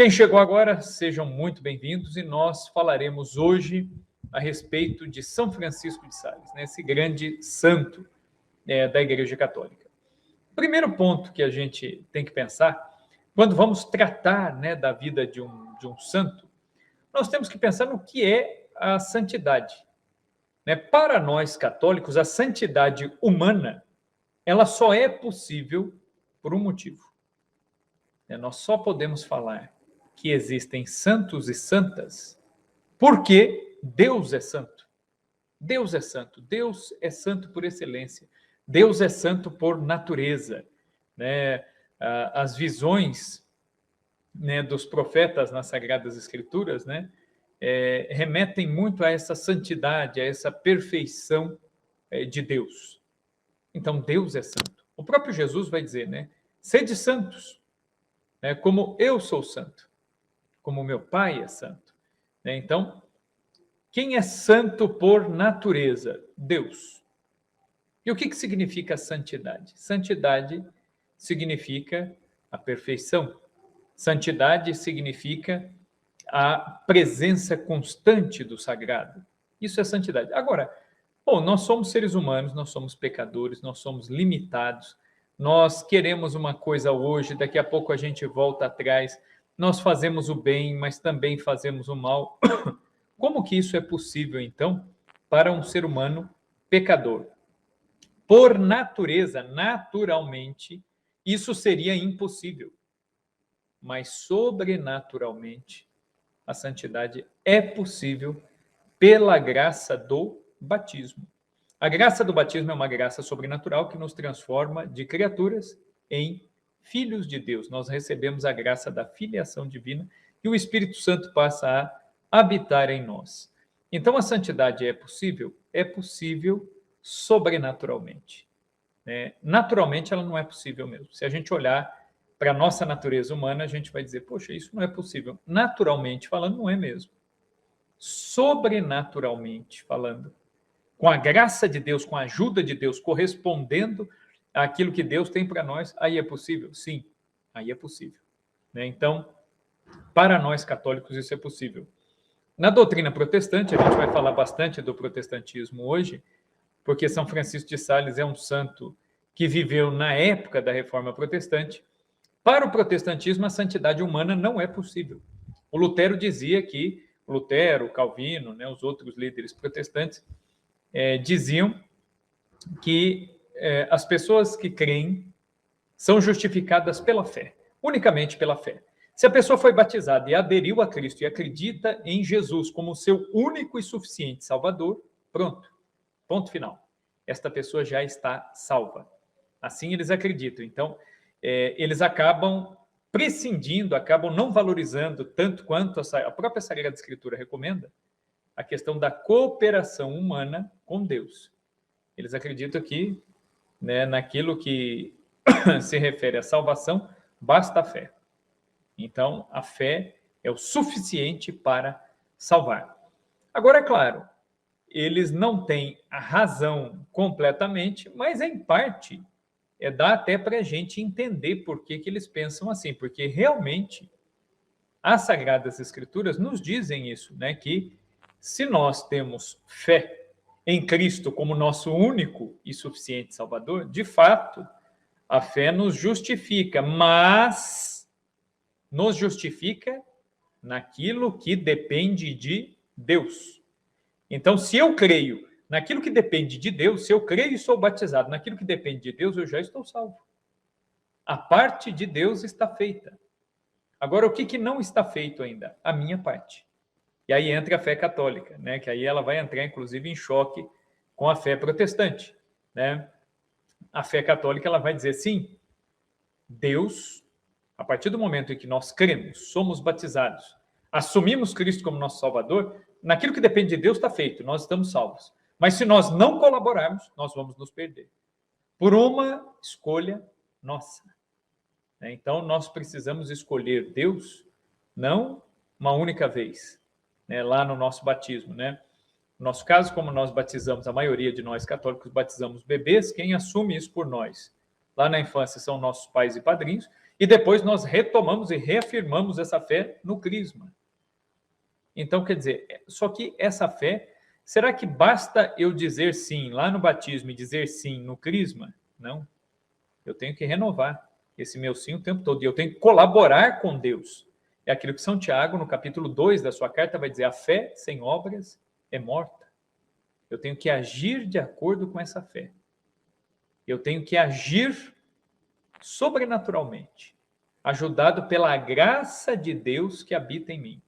Quem chegou agora, sejam muito bem-vindos e nós falaremos hoje a respeito de São Francisco de Sales, né, esse grande santo da Igreja Católica. O primeiro ponto que a gente tem que pensar, quando vamos tratar, né, da vida de um santo, nós temos que pensar no que é a santidade. Né? Para nós católicos, a santidade humana, ela só é possível por um motivo. Nós só podemos falar que existem santos e santas porque Deus é santo. Deus é santo. Deus é santo por excelência. Deus é santo por natureza. Né? As visões, né, dos profetas nas Sagradas Escrituras, né, remetem muito a essa santidade, a essa perfeição de Deus. Então, Deus é santo. O próprio Jesus vai dizer, né, sede santos, né, como eu sou santo, como meu Pai é santo. Né? Então, quem é santo por natureza? Deus. E o que significa santidade? Santidade significa a perfeição. Santidade significa a presença constante do sagrado. Isso é santidade. Agora, nós somos seres humanos, nós somos pecadores, nós somos limitados, nós queremos uma coisa hoje, daqui a pouco a gente volta atrás, nós fazemos o bem, mas também fazemos o mal. Como que isso é possível, então, para um ser humano pecador? Por natureza, naturalmente, isso seria impossível. Mas sobrenaturalmente, a santidade é possível pela graça do batismo. A graça do batismo é uma graça sobrenatural que nos transforma de criaturas em filhos de Deus. Nós recebemos a graça da filiação divina e o Espírito Santo passa a habitar em nós. Então, a santidade é possível? É possível sobrenaturalmente. Naturalmente, ela não é possível mesmo. Se a gente olhar para a nossa natureza humana, a gente vai dizer, poxa, isso não é possível. Naturalmente falando, não é mesmo. Sobrenaturalmente falando, com a graça de Deus, com a ajuda de Deus, correspondendo àquilo que Deus tem para nós, aí é possível? Sim, aí é possível. Então, para nós católicos, isso é possível. Na doutrina protestante, a gente vai falar bastante do protestantismo hoje, porque São Francisco de Sales é um santo que viveu na época da Reforma Protestante. Para o protestantismo, a santidade humana não é possível. O Lutero dizia que, Lutero, Calvino, né, os outros líderes protestantes, diziam que as pessoas que creem são justificadas pela fé, unicamente pela fé. Se a pessoa foi batizada e aderiu a Cristo e acredita em Jesus como seu único e suficiente Salvador, pronto, ponto final. Esta pessoa já está salva. Assim eles acreditam. Então, eles acabam prescindindo, acabam não valorizando tanto quanto a própria Sagrada Escritura recomenda, a questão da cooperação humana com Deus. Eles acreditam que, né, naquilo que se refere à salvação, basta a fé. Então, a fé é o suficiente para salvar. Agora, é claro, eles não têm a razão completamente, mas em parte dá até para a gente entender por que eles pensam assim, porque realmente as Sagradas Escrituras nos dizem isso, né, que se nós temos fé em Cristo como nosso único e suficiente Salvador, de fato, a fé nos justifica, mas nos justifica naquilo que depende de Deus. Então, se eu creio naquilo que depende de Deus, se eu creio e sou batizado naquilo que depende de Deus, eu já estou salvo. A parte de Deus está feita. Agora, o que não está feito ainda? A minha parte. E aí entra a fé católica, né? Que aí ela vai entrar, inclusive, em choque com a fé protestante, né? A fé católica ela vai dizer, sim, Deus, a partir do momento em que nós cremos, somos batizados, assumimos Cristo como nosso Salvador, naquilo que depende de Deus está feito, nós estamos salvos. Mas se nós não colaborarmos, nós vamos nos perder. Por uma escolha nossa. Então, nós precisamos escolher Deus, não uma única vez, né, lá no nosso batismo, né? No nosso caso, como nós batizamos, a maioria de nós católicos batizamos bebês, quem assume isso por nós? Lá na infância são nossos pais e padrinhos, E depois nós retomamos e reafirmamos essa fé no crisma. Então, quer dizer, só que essa fé, será que basta eu dizer sim lá no batismo e dizer sim no crisma? Não. Eu tenho que renovar esse meu sim o tempo todo. E eu tenho que colaborar com Deus. É aquilo que São Tiago, no capítulo 2 da sua carta, vai dizer: a fé sem obras é morta. Eu tenho que agir de acordo com essa fé. Eu tenho que agir sobrenaturalmente, ajudado pela graça de Deus que habita em mim.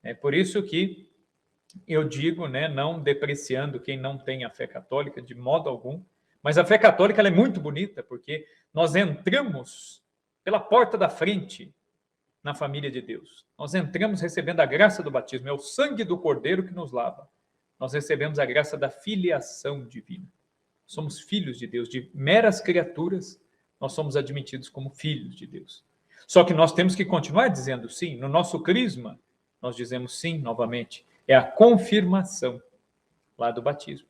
É por isso que eu digo, né, não depreciando quem não tem a fé católica de modo algum, mas a fé católica ela é muito bonita, porque nós entramos pela porta da frente na família de Deus. Nós entramos recebendo a graça do batismo, é o sangue do Cordeiro que nos lava. Nós recebemos a graça da filiação divina. Somos filhos de Deus, de meras criaturas, nós somos admitidos como filhos de Deus. Só que nós temos que continuar dizendo sim. No nosso crisma, nós dizemos sim novamente. É a confirmação lá do batismo.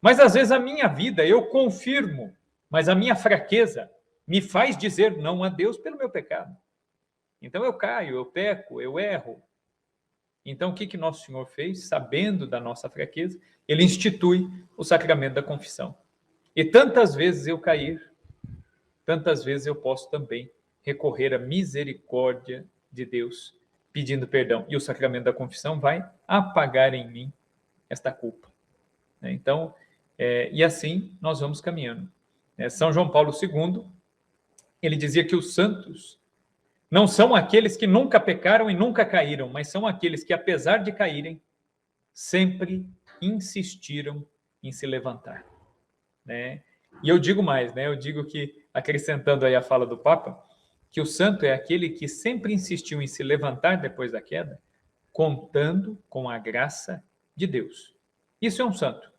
Mas às vezes a minha vida, eu confirmo, mas a minha fraqueza me faz dizer não a Deus pelo meu pecado. Então eu caio, eu peco, eu erro. Então o que Nosso Senhor fez? Sabendo da nossa fraqueza, Ele institui o sacramento da confissão. E tantas vezes eu cair, tantas vezes eu posso também recorrer à misericórdia de Deus, pedindo perdão. E o sacramento da confissão vai apagar em mim esta culpa. Então, e assim nós vamos caminhando. São João Paulo II, ele dizia que os santos não são aqueles que nunca pecaram e nunca caíram, mas são aqueles que, apesar de caírem, sempre insistiram em se levantar. E eu digo mais, eu digo que, acrescentando aí a fala do Papa, que o santo é aquele que sempre insistiu em se levantar depois da queda, contando com a graça de Deus. Isso é um santo,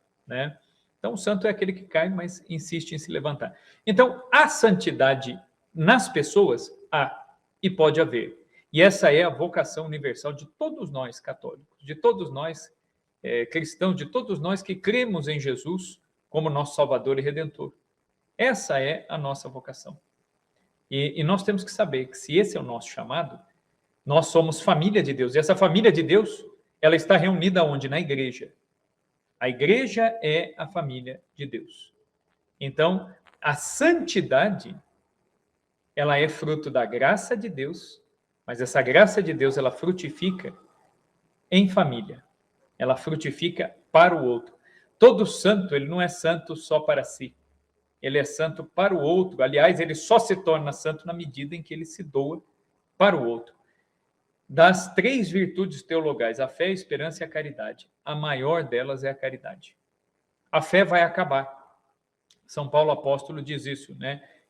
Então, o santo é aquele que cai, mas insiste em se levantar. Então, a santidade nas pessoas há e pode haver. E essa é a vocação universal de todos nós católicos, de todos nós cristãos, de todos nós que cremos em Jesus como nosso Salvador e Redentor. Essa é a nossa vocação. E nós temos que saber que se esse é o nosso chamado, nós somos família de Deus. E essa família de Deus, ela está reunida onde? Na igreja. A igreja é a família de Deus. Então, a santidade, ela é fruto da graça de Deus, mas essa graça de Deus, ela frutifica em família. Ela frutifica para o outro. Todo santo, ele não é santo só para si. Ele é santo para o outro. Aliás, ele só se torna santo na medida em que ele se doa para o outro. Das 3 virtudes teologais, a fé, a esperança e a caridade, a maior delas é a caridade. A fé vai acabar. São Paulo apóstolo diz isso,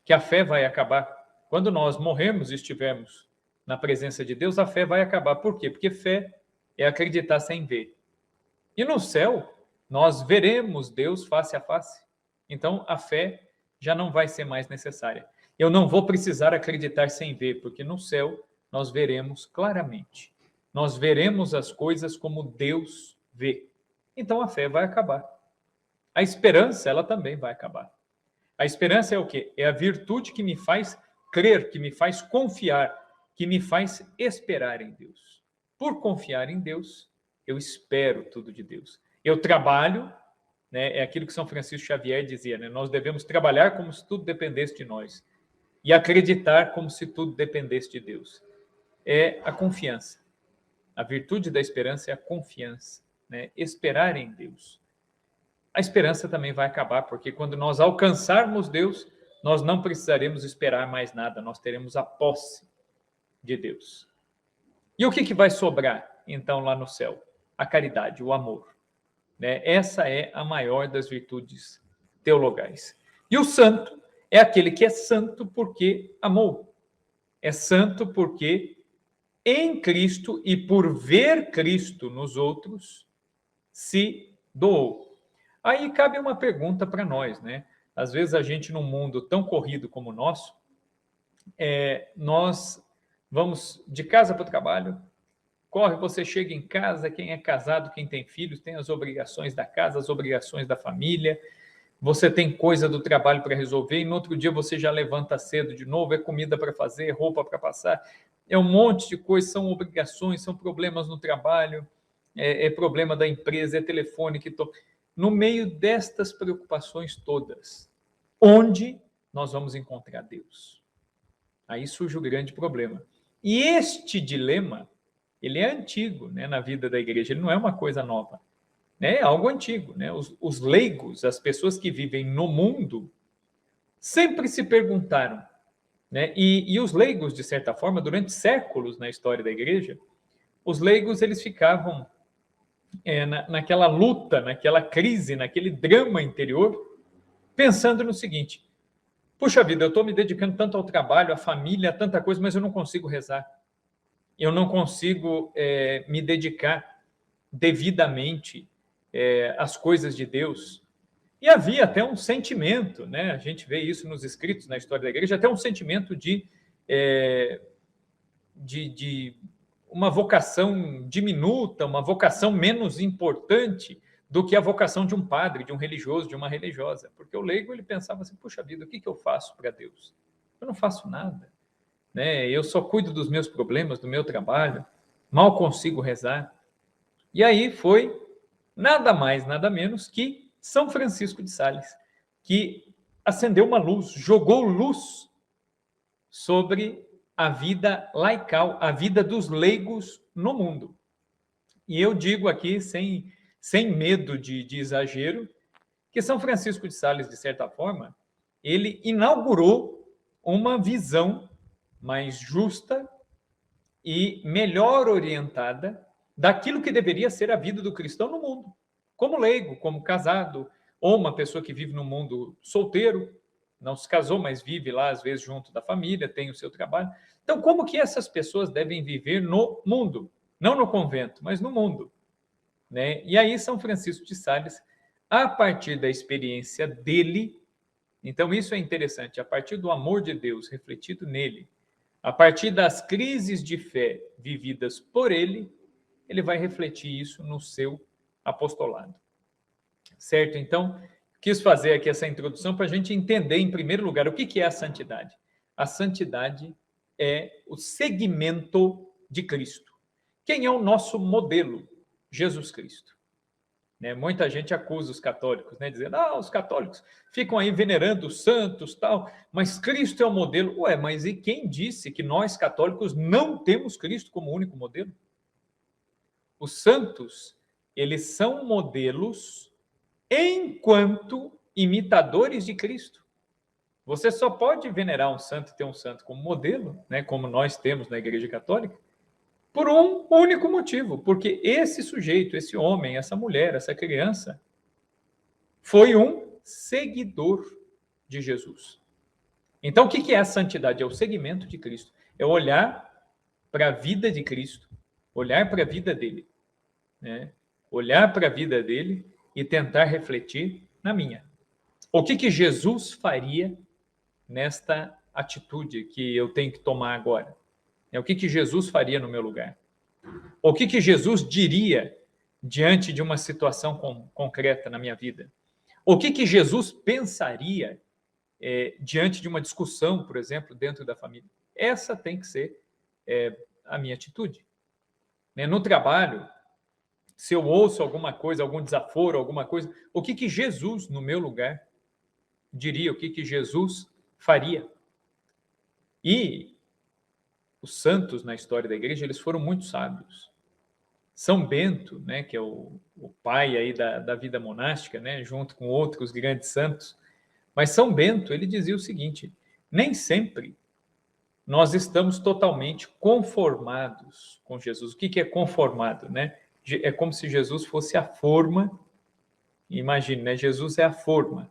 que a fé vai acabar. Quando nós morrermos e estivermos na presença de Deus, a fé vai acabar. Por quê? Porque fé é acreditar sem ver. E no céu, nós veremos Deus face a face. Então, a fé já não vai ser mais necessária. Eu não vou precisar acreditar sem ver, porque no céu nós veremos claramente. Nós veremos as coisas como Deus vê. Então, a fé vai acabar. A esperança, ela também vai acabar. A esperança é o quê? É a virtude que me faz crer, que me faz confiar, que me faz esperar em Deus. Por confiar em Deus, eu espero tudo de Deus. Eu trabalho, é aquilo que São Francisco Xavier dizia, nós devemos trabalhar como se tudo dependesse de nós e acreditar como se tudo dependesse de Deus. É a confiança. A virtude da esperança é a confiança, esperar em Deus. A esperança também vai acabar, porque quando nós alcançarmos Deus, nós não precisaremos esperar mais nada, nós teremos a posse de Deus. E o que vai sobrar, então, lá no céu? A caridade, o amor. Essa é a maior das virtudes teologais. E o santo é aquele que é santo porque amou. É santo porque em Cristo e por ver Cristo nos outros, se doou. Aí cabe uma pergunta para nós, Às vezes a gente, num mundo tão corrido como o nosso, nós vamos de casa para o trabalho, corre, você chega em casa, quem é casado, quem tem filhos, tem as obrigações da casa, as obrigações da família, você tem coisa do trabalho para resolver, e no outro dia você já levanta cedo de novo, é comida para fazer, roupa para passar, é um monte de coisa, são obrigações, são problemas no trabalho, é problema da empresa, é telefone que toca. No meio destas preocupações todas, onde nós vamos encontrar Deus? Aí surge o grande problema. E este dilema, ele é antigo, né, na vida da igreja, ele não é uma coisa nova, né, é algo antigo, né? Os leigos, as pessoas que vivem no mundo, sempre se perguntaram, né? E os leigos, de certa forma, durante séculos na história da igreja, os leigos eles ficavam naquela luta, naquela crise, naquele drama interior, pensando no seguinte: puxa vida, eu estou me dedicando tanto ao trabalho, à família, a tanta coisa, mas eu não consigo rezar. Eu não consigo me dedicar devidamente às coisas de Deus. E havia até um sentimento, né? A gente vê isso nos escritos na história da igreja, até um sentimento de uma vocação diminuta, uma vocação menos importante do que a vocação de um padre, de um religioso, de uma religiosa. Porque o leigo ele pensava assim: puxa vida, o que eu faço para Deus? Eu não faço nada, né? Eu só cuido dos meus problemas, do meu trabalho, mal consigo rezar. E aí foi nada mais, nada menos que São Francisco de Sales, que acendeu uma luz, jogou luz sobre a vida laical, a vida dos leigos no mundo. E eu digo aqui, sem medo de exagero, que São Francisco de Sales, de certa forma, ele inaugurou uma visão mais justa e melhor orientada daquilo que deveria ser a vida do cristão no mundo, como leigo, como casado, ou uma pessoa que vive no mundo solteiro, não se casou, mas vive lá, às vezes, junto da família, tem o seu trabalho. Então, como que essas pessoas devem viver no mundo? Não no convento, mas no mundo, né? E aí, São Francisco de Sales, a partir da experiência dele, então isso é interessante, a partir do amor de Deus refletido nele, a partir das crises de fé vividas por ele, ele vai refletir isso no seu apostolado. Certo? Então, quis fazer aqui essa introdução para a gente entender, em primeiro lugar, o que é a santidade. A santidade é o seguimento de Cristo. Quem é o nosso modelo? Jesus Cristo. Né? Muita gente acusa os católicos, né? Dizendo, os católicos ficam aí venerando os santos, tal, mas Cristo é o modelo. Ué, mas e quem disse que nós, católicos, não temos Cristo como único modelo? Os santos, eles são modelos enquanto imitadores de Cristo. Você só pode venerar um santo e ter um santo como modelo, né, como nós temos na Igreja Católica, por um único motivo, porque esse sujeito, esse homem, essa mulher, essa criança, foi um seguidor de Jesus. Então, o que é a santidade? É o seguimento de Cristo. É olhar para a vida de Cristo, olhar para a vida dele, né? Olhar para a vida dele e tentar refletir na minha. O que Jesus faria nesta atitude que eu tenho que tomar agora? O que Jesus faria no meu lugar? O que Jesus diria diante de uma situação concreta na minha vida? O que Jesus pensaria diante de uma discussão, por exemplo, dentro da família? Essa tem que ser a minha atitude. No trabalho, se eu ouço alguma coisa, algum desaforo, alguma coisa, o que Jesus, no meu lugar, diria? O que Jesus faria? E os santos na história da igreja, eles foram muito sábios. São Bento, né, que é o pai aí da vida monástica, né, junto com outros grandes santos, mas São Bento, ele dizia o seguinte: nem sempre nós estamos totalmente conformados com Jesus. O que é conformado, né? É como se Jesus fosse a forma. Imagine, né? Jesus é a forma,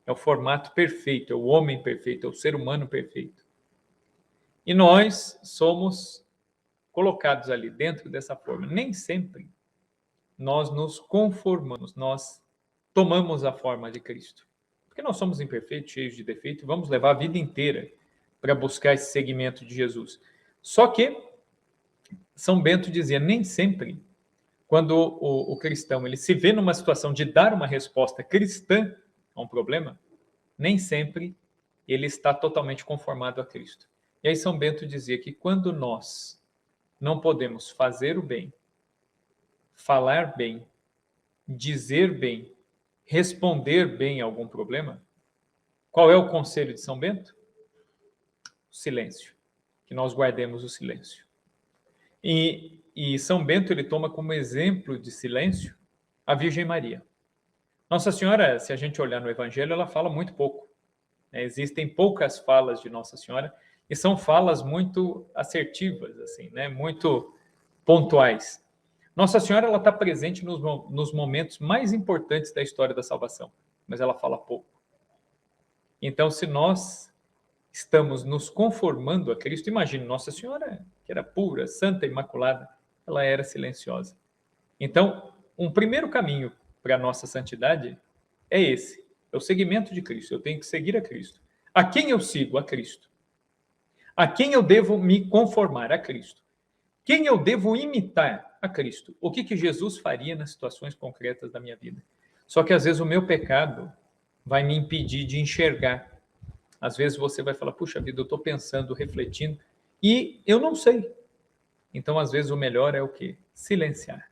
é o formato perfeito, é o homem perfeito, é o ser humano perfeito. E nós somos colocados ali dentro dessa forma. Nem sempre nós nos conformamos, nós tomamos a forma de Cristo. Porque nós somos imperfeitos, cheios de defeito, e vamos levar a vida inteira para buscar esse segmento de Jesus. Só que São Bento dizia, nem sempre, quando o cristão ele se vê numa situação de dar uma resposta cristã, a um problema, nem sempre ele está totalmente conformado a Cristo. E aí São Bento dizia que quando nós não podemos fazer o bem, falar bem, dizer bem, responder bem a algum problema, qual é o conselho de São Bento? O silêncio. Que nós guardemos o silêncio. E São Bento ele toma como exemplo de silêncio a Virgem Maria. Nossa Senhora, se a gente olhar no Evangelho, ela fala muito pouco. Existem poucas falas de Nossa Senhora e são falas muito assertivas, assim, né? Muito pontuais. Nossa Senhora ela está presente nos momentos mais importantes da história da salvação, mas ela fala pouco. Então, se nós estamos nos conformando a Cristo, imagine Nossa Senhora, que era pura, santa, imaculada, ela era silenciosa. Então, um primeiro caminho para a nossa santidade é esse, é o seguimento de Cristo. Eu tenho que seguir a Cristo. A quem eu sigo? A Cristo. A quem eu devo me conformar? A Cristo. Quem eu devo imitar? A Cristo. O que Jesus faria nas situações concretas da minha vida? Só que às vezes o meu pecado vai me impedir de enxergar. Às vezes você vai falar, puxa vida, eu estou pensando, refletindo, e eu não sei. Então, às vezes, o melhor é o quê? Silenciar.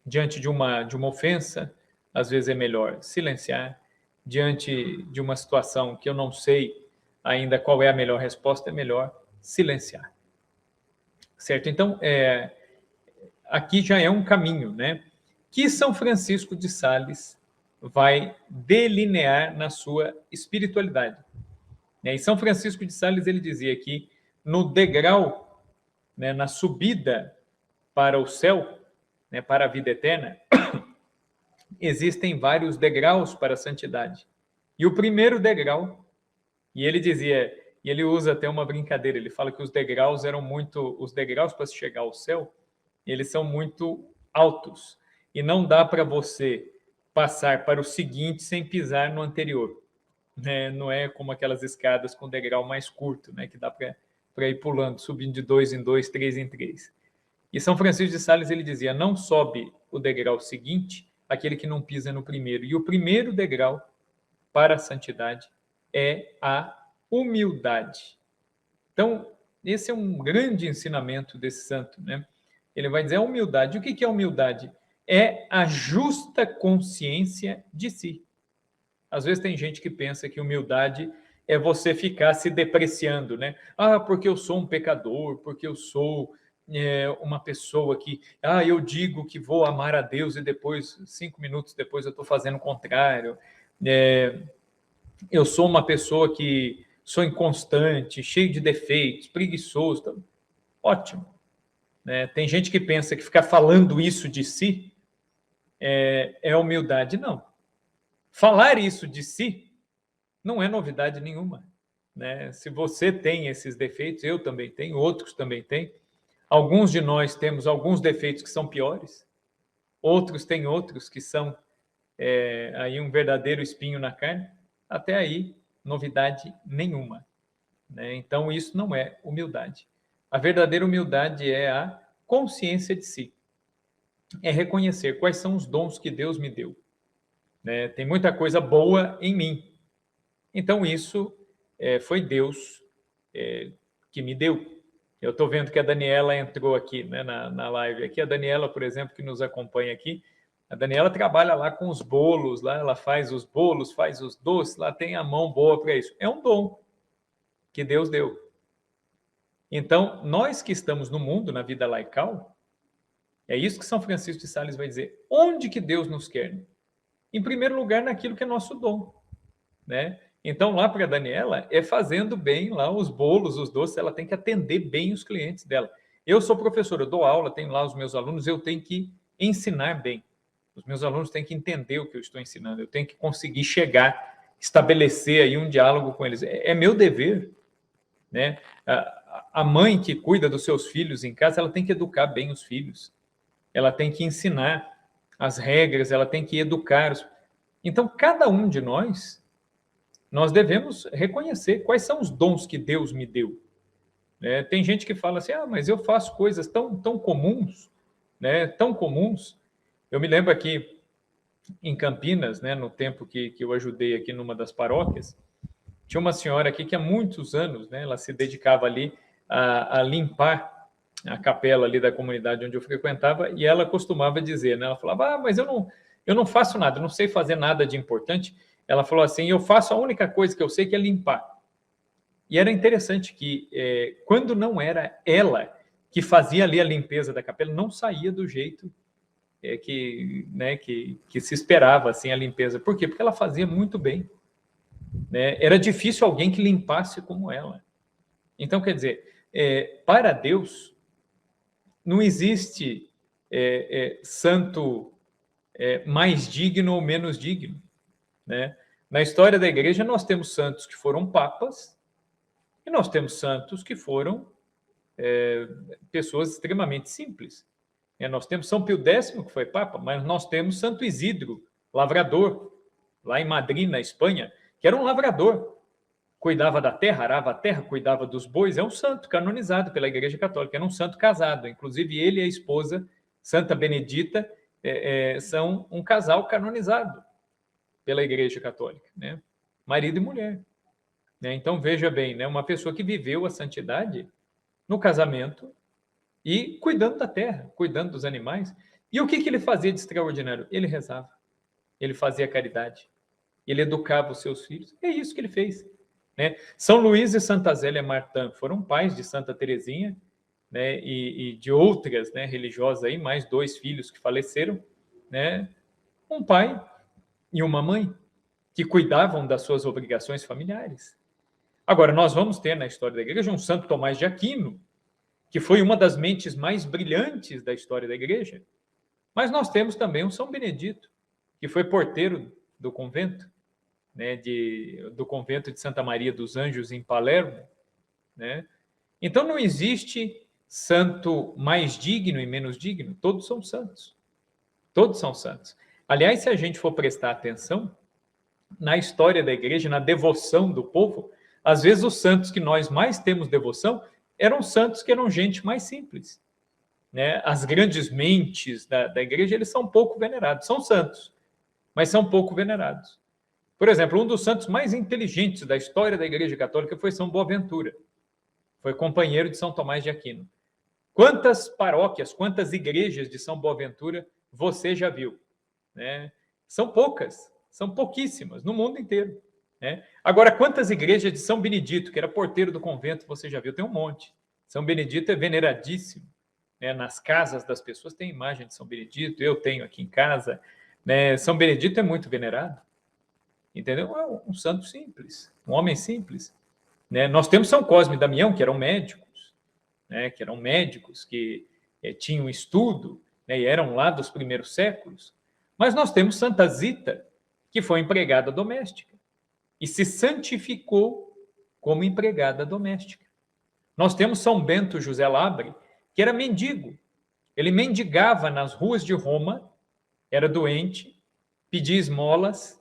Diante de uma ofensa, às vezes é melhor silenciar. Diante de uma situação que eu não sei ainda qual é a melhor resposta, é melhor silenciar. Certo? Então, aqui já é um caminho, né? Que São Francisco de Sales vai delinear na sua espiritualidade. E São Francisco de Sales ele dizia que no degrau, né, na subida para o céu, né, para a vida eterna, existem vários degraus para a santidade. E o primeiro degrau, e ele dizia, e ele usa até uma brincadeira, ele fala que os degraus para se chegar ao céu, eles são muito altos, e não dá para você passar para o seguinte sem pisar no anterior. Né? Não é como aquelas escadas com degrau mais curto, né? Que dá para ir pulando, subindo de 2 em 2, 3 em 3. E São Francisco de Sales ele dizia, não sobe o degrau seguinte aquele que não pisa no primeiro. E o primeiro degrau para a santidade é a humildade. Então, esse é um grande ensinamento desse santo, né? Ele vai dizer a humildade. O que é humildade? É a justa consciência de si. Às vezes tem gente que pensa que humildade é você ficar se depreciando, né? Ah, porque eu sou um pecador, porque eu sou uma pessoa que... Ah, eu digo que vou amar a Deus e depois, 5 minutos depois, eu estou fazendo o contrário. Eu sou uma pessoa que sou inconstante, cheio de defeitos, preguiçoso. Então, ótimo. Né? Tem gente que pensa que ficar falando isso de si é humildade. Não. Falar isso de si não é novidade nenhuma. Né? Se você tem esses defeitos, eu também tenho, outros também têm. Alguns de nós temos alguns defeitos que são piores, outros têm outros que são aí um verdadeiro espinho na carne. Até aí, novidade nenhuma. Né? Então, isso não é humildade. A verdadeira humildade é a consciência de si. É reconhecer quais são os dons que Deus me deu. Né? Tem muita coisa boa em mim. Então, isso foi Deus que me deu. Eu estou vendo que a Daniela entrou aqui, né, na live. Aqui a Daniela, por exemplo, que nos acompanha aqui, a Daniela trabalha lá com os bolos, lá ela faz os bolos, faz os doces, lá tem a mão boa para isso. É um dom que Deus deu. Então, nós que estamos no mundo, na vida laical, é isso que São Francisco de Sales vai dizer. Onde que Deus nos quer? Em primeiro lugar, naquilo que é nosso dom. Né? Então, lá para a Daniela, é fazendo bem lá os bolos, os doces, ela tem que atender bem os clientes dela. Eu sou professor, eu dou aula, tenho lá os meus alunos, eu tenho que ensinar bem. Os meus alunos têm que entender o que eu estou ensinando, eu tenho que conseguir chegar, estabelecer aí um diálogo com eles. É meu dever. Né? A mãe que cuida dos seus filhos em casa, ela tem que educar bem os filhos. Ela tem que ensinar as regras, ela tem que educar. Então, cada um de nós devemos reconhecer quais são os dons que Deus me deu. Né? Tem gente que fala assim, mas eu faço coisas tão comuns, né? Tão comuns. Eu me lembro aqui, em Campinas, né, no tempo que eu ajudei aqui numa das paróquias, tinha uma senhora aqui que há muitos anos, né, ela se dedicava ali a limpar a capela ali da comunidade onde eu frequentava, e ela costumava dizer, né, ela falava, mas eu não faço nada, eu não sei fazer nada de importante. Ela falou assim, eu faço a única coisa que eu sei que é limpar. E era interessante que, quando não era ela que fazia ali a limpeza da capela, não saía do jeito que se esperava assim, a limpeza. Por quê? Porque ela fazia muito bem. Né? Era difícil alguém que limpasse como ela. Então, quer dizer, para Deus, não existe santo mais digno ou menos digno. Né? Na história da igreja, nós temos santos que foram papas e nós temos santos que foram pessoas extremamente simples. Nós temos São Pio X, que foi papa, mas nós temos Santo Isidro, lavrador, lá em Madrid, na Espanha, que era um lavrador. Cuidava da terra, arava a terra, cuidava dos bois. É um santo canonizado pela Igreja Católica, era um santo casado. Inclusive, ele e a esposa, Santa Benedita, são um casal canonizado pela Igreja Católica, né? Marido e mulher. Né? Então, veja bem, né? Uma pessoa que viveu a santidade no casamento e cuidando da terra, cuidando dos animais. E o que ele fazia de extraordinário? Ele rezava, ele fazia caridade, ele educava os seus filhos. É isso que ele fez. Né? São Luís e Santa Zélia Martin foram pais de Santa Teresinha, né? e de outras, né, religiosas aí, mais 2 filhos que faleceram, né? Um pai e uma mãe que cuidavam das suas obrigações familiares. Agora, nós vamos ter na história da igreja um Santo Tomás de Aquino, que foi uma das mentes mais brilhantes da história da igreja, mas nós temos também um São Benedito, que foi porteiro do convento, né, do convento de Santa Maria dos Anjos em Palermo. Né? Então, não existe santo mais digno e menos digno, todos são santos. Todos são santos. Aliás, se a gente for prestar atenção, na história da igreja, na devoção do povo, às vezes os santos que nós mais temos devoção eram santos que eram gente mais simples. Né? As grandes mentes da igreja, eles são pouco venerados. São santos, mas são pouco venerados. Por exemplo, um dos santos mais inteligentes da história da Igreja Católica foi São Boaventura. Foi companheiro de São Tomás de Aquino. Quantas paróquias, quantas igrejas de São Boaventura você já viu? Né? São poucas, são pouquíssimas no mundo inteiro. Né? Agora, quantas igrejas de São Benedito, que era porteiro do convento, você já viu? Tem um monte. São Benedito é veneradíssimo. Né? Nas casas das pessoas tem imagem de São Benedito, eu tenho aqui em casa. Né? São Benedito é muito venerado. Entendeu? É um santo simples, um homem simples. Né? Nós temos São Cosme e Damião, que eram médicos, né? que tinham estudo, né? E eram lá dos primeiros séculos. Mas nós temos Santa Zita, que foi empregada doméstica e se santificou como empregada doméstica. Nós temos São Bento José Labre, que era mendigo. Ele mendigava nas ruas de Roma, era doente, pedia esmolas.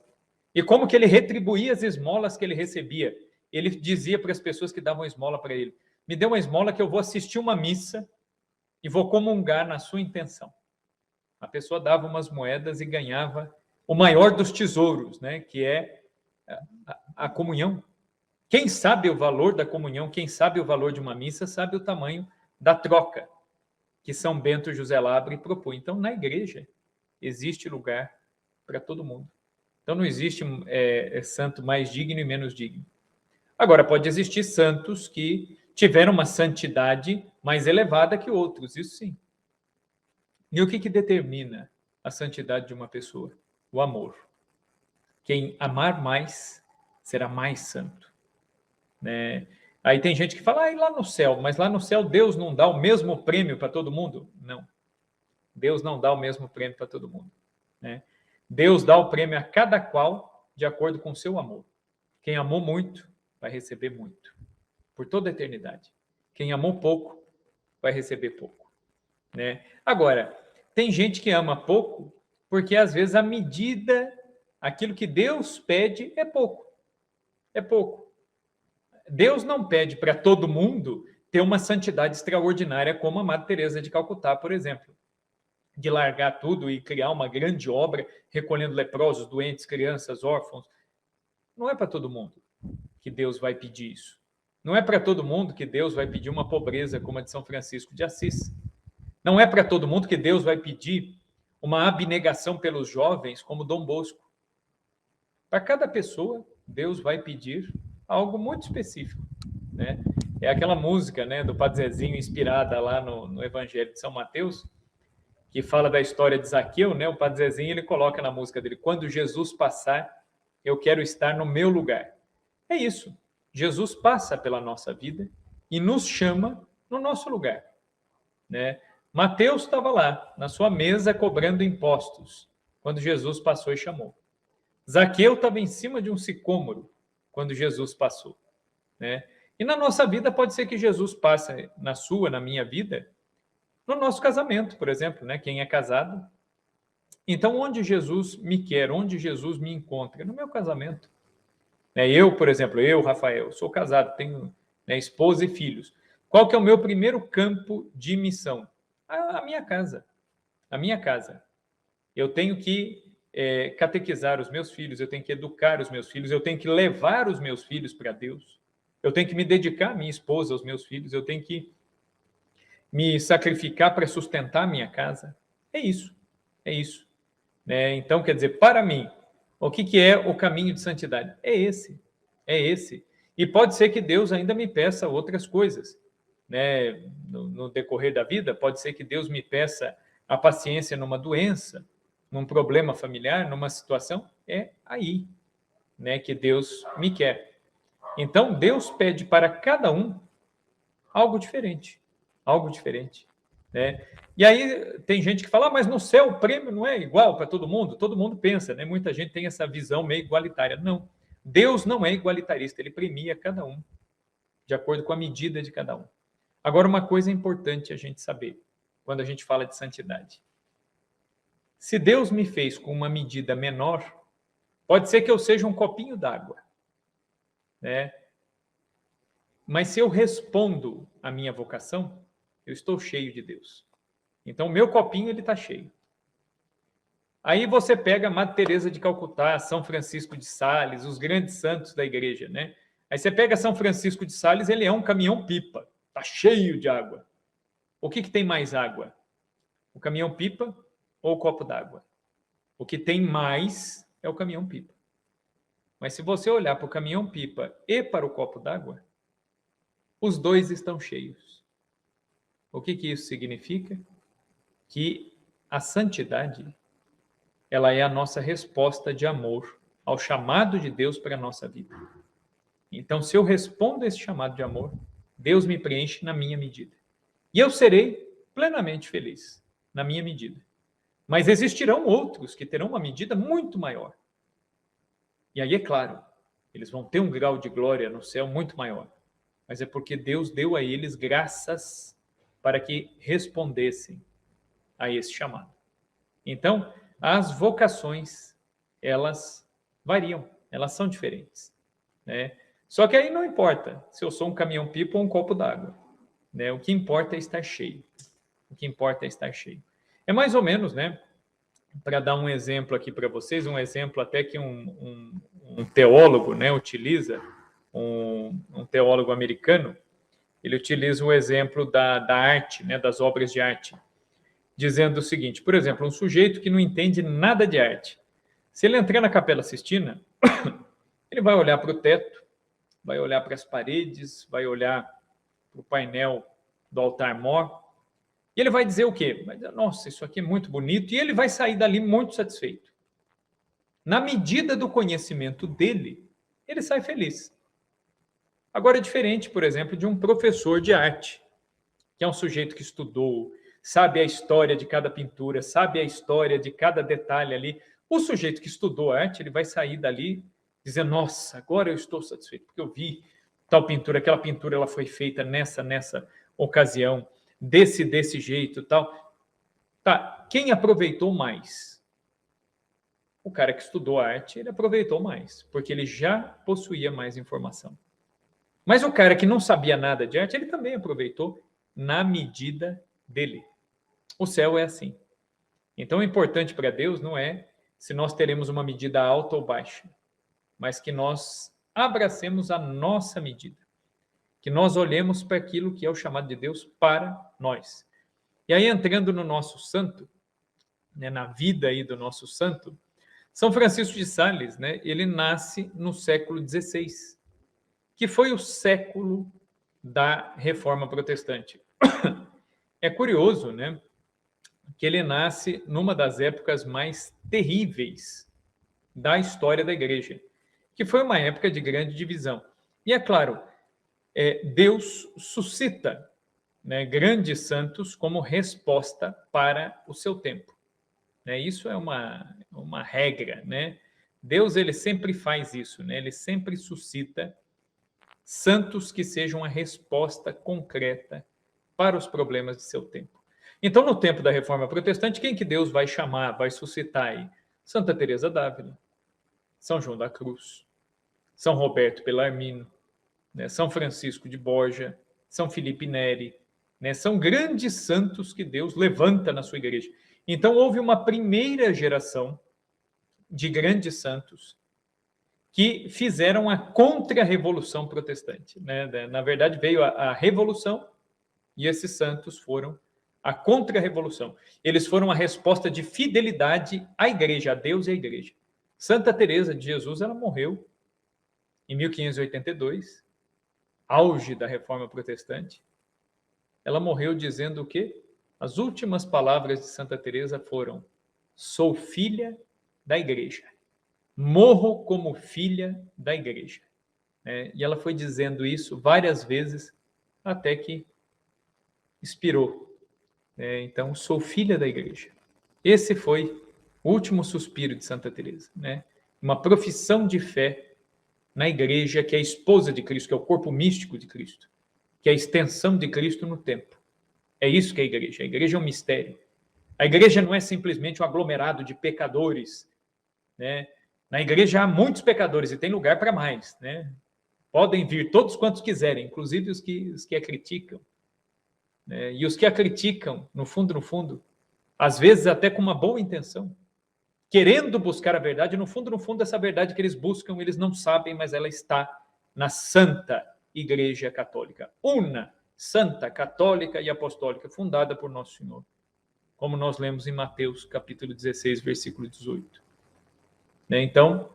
E como que ele retribuía as esmolas que ele recebia? Ele dizia para as pessoas que davam esmola para ele: me dê uma esmola que eu vou assistir uma missa e vou comungar na sua intenção. A pessoa dava umas moedas e ganhava o maior dos tesouros, né? Que é a comunhão. Quem sabe o valor da comunhão, quem sabe o valor de uma missa, sabe o tamanho da troca que São Bento José Labre propõe. Então, na igreja, existe lugar para todo mundo. Então, não existe santo mais digno e menos digno. Agora, pode existir santos que tiveram uma santidade mais elevada que outros, isso sim. E o que determina a santidade de uma pessoa? O amor. Quem amar mais, será mais santo. Né? Aí tem gente que fala, lá no céu, mas lá no céu Deus não dá o mesmo prêmio para todo mundo? Não. Deus não dá o mesmo prêmio para todo mundo. Né? Deus dá o prêmio a cada qual de acordo com o seu amor. Quem amou muito, vai receber muito. Por toda a eternidade. Quem amou pouco, vai receber pouco. Né? Agora, tem gente que ama pouco, porque às vezes a medida, aquilo que Deus pede é pouco. É pouco. Deus não pede para todo mundo ter uma santidade extraordinária, como a Madre Teresa de Calcutá, por exemplo. de largar tudo e criar uma grande obra, recolhendo leprosos, doentes, crianças, órfãos. Não é para todo mundo que Deus vai pedir isso. Não é para todo mundo que Deus vai pedir uma pobreza como a de São Francisco de Assis. Não é para todo mundo que Deus vai pedir uma abnegação pelos jovens como Dom Bosco. Para cada pessoa, Deus vai pedir algo muito específico, né? É aquela música, né, do Padre Zezinho, inspirada lá no Evangelho de São Mateus, que fala da história de Zaqueu, né? O Padre Zezinho, ele coloca na música dele: quando Jesus passar, eu quero estar no meu lugar. É isso. Jesus passa pela nossa vida e nos chama no nosso lugar, né? Mateus estava lá, na sua mesa, cobrando impostos, quando Jesus passou e chamou. Zaqueu estava em cima de um sicômoro, quando Jesus passou, né? E na nossa vida pode ser que Jesus passe na sua, na minha vida, no nosso casamento, por exemplo, né? Quem é casado. Então, onde Jesus me quer, onde Jesus me encontra? No meu casamento. Eu, por exemplo, Rafael, sou casado, tenho, né, esposa e filhos. Qual que é o meu primeiro campo de missão? A minha casa. A minha casa. Eu tenho que catequizar os meus filhos, eu tenho que educar os meus filhos, eu tenho que levar os meus filhos para Deus, eu tenho que me dedicar à minha esposa, aos meus filhos, eu tenho que me sacrificar para sustentar a minha casa. É isso. É isso. Então, quer dizer, para mim, o que é o caminho de santidade? É esse. É esse. E pode ser que Deus ainda me peça outras coisas, né? No decorrer da vida, pode ser que Deus me peça a paciência numa doença, num problema familiar, numa situação. É aí, né, que Deus me quer. Então, Deus pede para cada um algo diferente. Algo diferente, né? E aí tem gente que fala, mas no céu o prêmio não é igual para todo mundo pensa, né? Muita gente tem essa visão meio igualitária. Não, Deus não é igualitarista, ele premia cada um, de acordo com a medida de cada um. Agora, uma coisa importante a gente saber, quando a gente fala de santidade. Se Deus me fez com uma medida menor, pode ser que eu seja um copinho d'água, né? Mas se eu respondo à minha vocação, eu estou cheio de Deus. Então, o meu copinho ele está cheio. Aí você pega a Madre Teresa de Calcutá, São Francisco de Sales, os grandes santos da igreja, né? Aí você pega São Francisco de Sales, ele é um caminhão-pipa, está cheio de água. O que tem mais água? O caminhão-pipa ou o copo d'água? O que tem mais é o caminhão-pipa. Mas se você olhar para o caminhão-pipa e para o copo d'água, os dois estão cheios. O que isso significa? Que a santidade, ela é a nossa resposta de amor ao chamado de Deus para a nossa vida. Então, se eu respondo a esse chamado de amor, Deus me preenche na minha medida. E eu serei plenamente feliz, na minha medida. Mas existirão outros que terão uma medida muito maior. E aí, é claro, eles vão ter um grau de glória no céu muito maior. Mas é porque Deus deu a eles graças para que respondessem a esse chamado. Então, as vocações, elas variam, elas são diferentes, né? Só que aí não importa se eu sou um caminhão-pipa ou um copo d'água, né? O que importa é estar cheio. O que importa é estar cheio. É mais ou menos, né? Para dar um exemplo aqui para vocês, um exemplo até que um teólogo, né, utiliza, um teólogo americano, ele utiliza o exemplo da arte, né, das obras de arte, dizendo o seguinte, por exemplo, um sujeito que não entende nada de arte, se ele entrar na Capela Sistina, ele vai olhar para o teto, vai olhar para as paredes, vai olhar para o painel do altar-mor, e ele vai dizer o quê? Vai dizer, nossa, isso aqui é muito bonito, e ele vai sair dali muito satisfeito. Na medida do conhecimento dele, ele sai feliz. Agora é diferente, por exemplo, de um professor de arte, que é um sujeito que estudou, sabe a história de cada pintura, sabe a história de cada detalhe ali. O sujeito que estudou arte, ele vai sair dali dizendo, nossa, agora eu estou satisfeito, porque eu vi tal pintura, aquela pintura ela foi feita nessa ocasião, desse jeito, tal. Tá, quem aproveitou mais? O cara que estudou arte, ele aproveitou mais, porque ele já possuía mais informação. Mas o cara que não sabia nada de arte, ele também aproveitou na medida dele. O céu é assim. Então, o importante para Deus não é se nós teremos uma medida alta ou baixa, mas que nós abracemos a nossa medida, que nós olhemos para aquilo que é o chamado de Deus para nós. E aí, entrando no nosso santo, né, na vida aí do nosso santo, São Francisco de Sales, né, ele nasce no século XVI, que foi o século da Reforma Protestante. É curioso, né, que ele nasce numa das épocas mais terríveis da história da Igreja, que foi uma época de grande divisão. E é claro, Deus suscita, né, grandes santos como resposta para o seu tempo. Né? Isso é uma regra, né? Deus, ele sempre faz isso, né? Ele sempre suscita santos que sejam a resposta concreta para os problemas de seu tempo. Então, no tempo da Reforma Protestante, quem que Deus vai chamar, vai suscitar aí? Santa Teresa d'Ávila, São João da Cruz, São Roberto Bellarmino, né? São Francisco de Borja, São Felipe Neri, né? São grandes santos que Deus levanta na sua igreja. Então, houve uma primeira geração de grandes santos que fizeram a contra-revolução protestante. Né? Na verdade, veio a revolução e esses santos foram a contra-revolução. Eles foram a resposta de fidelidade à igreja, a Deus e à igreja. Santa Teresa de Jesus, ela morreu em 1582, auge da Reforma Protestante. Ela morreu dizendo o quê? As últimas palavras de Santa Teresa foram: sou filha da igreja. Morro como filha da igreja. E ela foi dizendo isso várias vezes até que expirou. Então, sou filha da igreja. Esse foi o último suspiro de Santa Teresa, né? Uma profissão de fé na igreja, que é a esposa de Cristo, que é o corpo místico de Cristo, que é a extensão de Cristo no tempo. É isso que é a igreja. A igreja é um mistério. A igreja não é simplesmente um aglomerado de pecadores, né? Na igreja há muitos pecadores e tem lugar para mais, né? Podem vir todos quantos quiserem, inclusive os que a criticam. Né? E os que a criticam, no fundo, às vezes até com uma boa intenção, querendo buscar a verdade, no fundo, essa verdade que eles buscam, eles não sabem, mas ela está na Santa Igreja Católica. Una, Santa, Católica e Apostólica, fundada por Nosso Senhor. Como nós lemos em Mateus, capítulo 16, versículo 18. Então,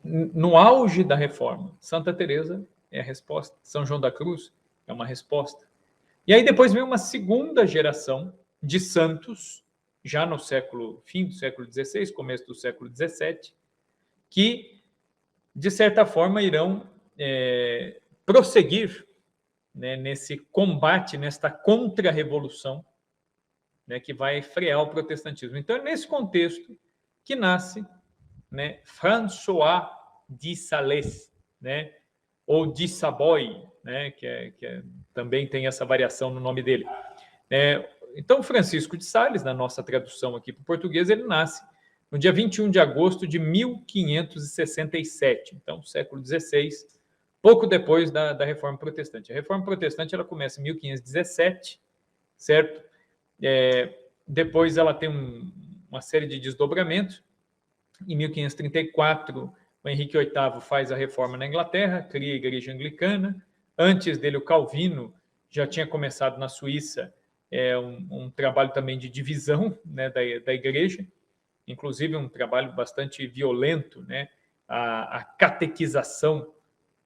no auge da reforma, Santa Teresa é a resposta. São João da Cruz é uma resposta. E aí depois vem uma segunda geração de santos, já no fim do século XVI, começo do século XVII, que, de certa forma, irão prosseguir, né, nesse combate, nesta contra-revolução, né, que vai frear o protestantismo. Então, é nesse contexto que nasce, né, François de Sales, né, ou de Savoy, né, também tem essa variação no nome dele. Então, Francisco de Sales, na nossa tradução aqui para o português, ele nasce no dia 21 de agosto de 1567, então, século XVI, pouco depois da Reforma Protestante. A Reforma Protestante ela começa em 1517, certo? Depois ela tem uma série de desdobramentos. Em 1534, o Henrique VIII faz a reforma na Inglaterra, cria a Igreja Anglicana. Antes dele, o Calvino já tinha começado na Suíça um trabalho também de divisão, né, da Igreja, inclusive um trabalho bastante violento, né? A catequização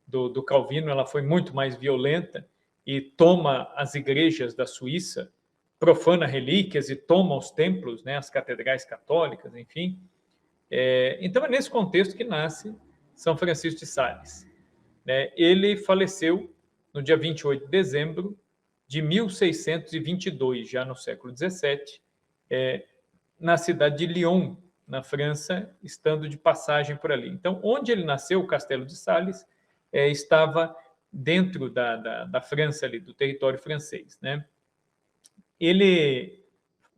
do Calvino ela foi muito mais violenta e toma as igrejas da Suíça, profana relíquias e toma os templos, né, as catedrais católicas, enfim. Então, é nesse contexto que nasce São Francisco de Sales. Ele faleceu no dia 28 de dezembro de 1622, já no século XVII, na cidade de Lyon, na França, estando de passagem por ali. Então, onde ele nasceu, o Castelo de Sales, estava dentro da França, ali, do território francês. Né? Ele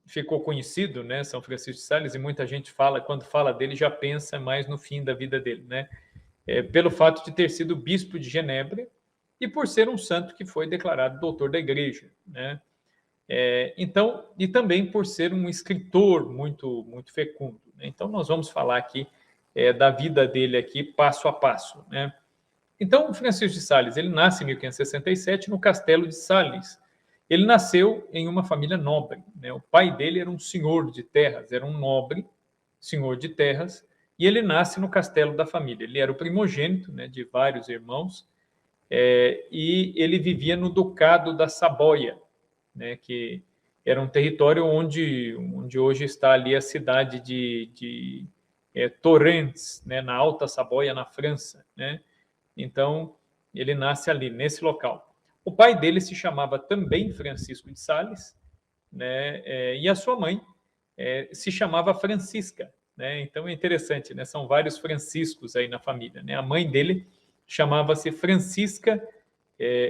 ficou conhecido, né, São Francisco de Sales, e muita gente quando fala dele, já pensa mais no fim da vida dele, né? Pelo fato de ter sido bispo de Genebra e por ser um santo que foi declarado doutor da igreja, né? Então, e também por ser um escritor muito, muito fecundo, né? Então, nós vamos falar aqui da vida dele aqui, passo a passo, né? Então, Francisco de Sales, ele nasce em 1567 no Castelo de Sales. Ele nasceu em uma família nobre, né? O pai dele era um senhor de terras, era um nobre senhor de terras, e ele nasce no castelo da família. Ele era o primogênito, né, de vários irmãos, e ele vivia no Ducado da Saboia, né, que era um território onde hoje está ali a cidade de Torrents, né, na Alta Saboia, na França, né? Então, ele nasce ali, nesse local. O pai dele se chamava também Francisco de Sales, né, e a sua mãe se chamava Francisca, né? Então, é interessante, né? São vários Franciscos aí na família, né? A mãe dele chamava-se Francisca,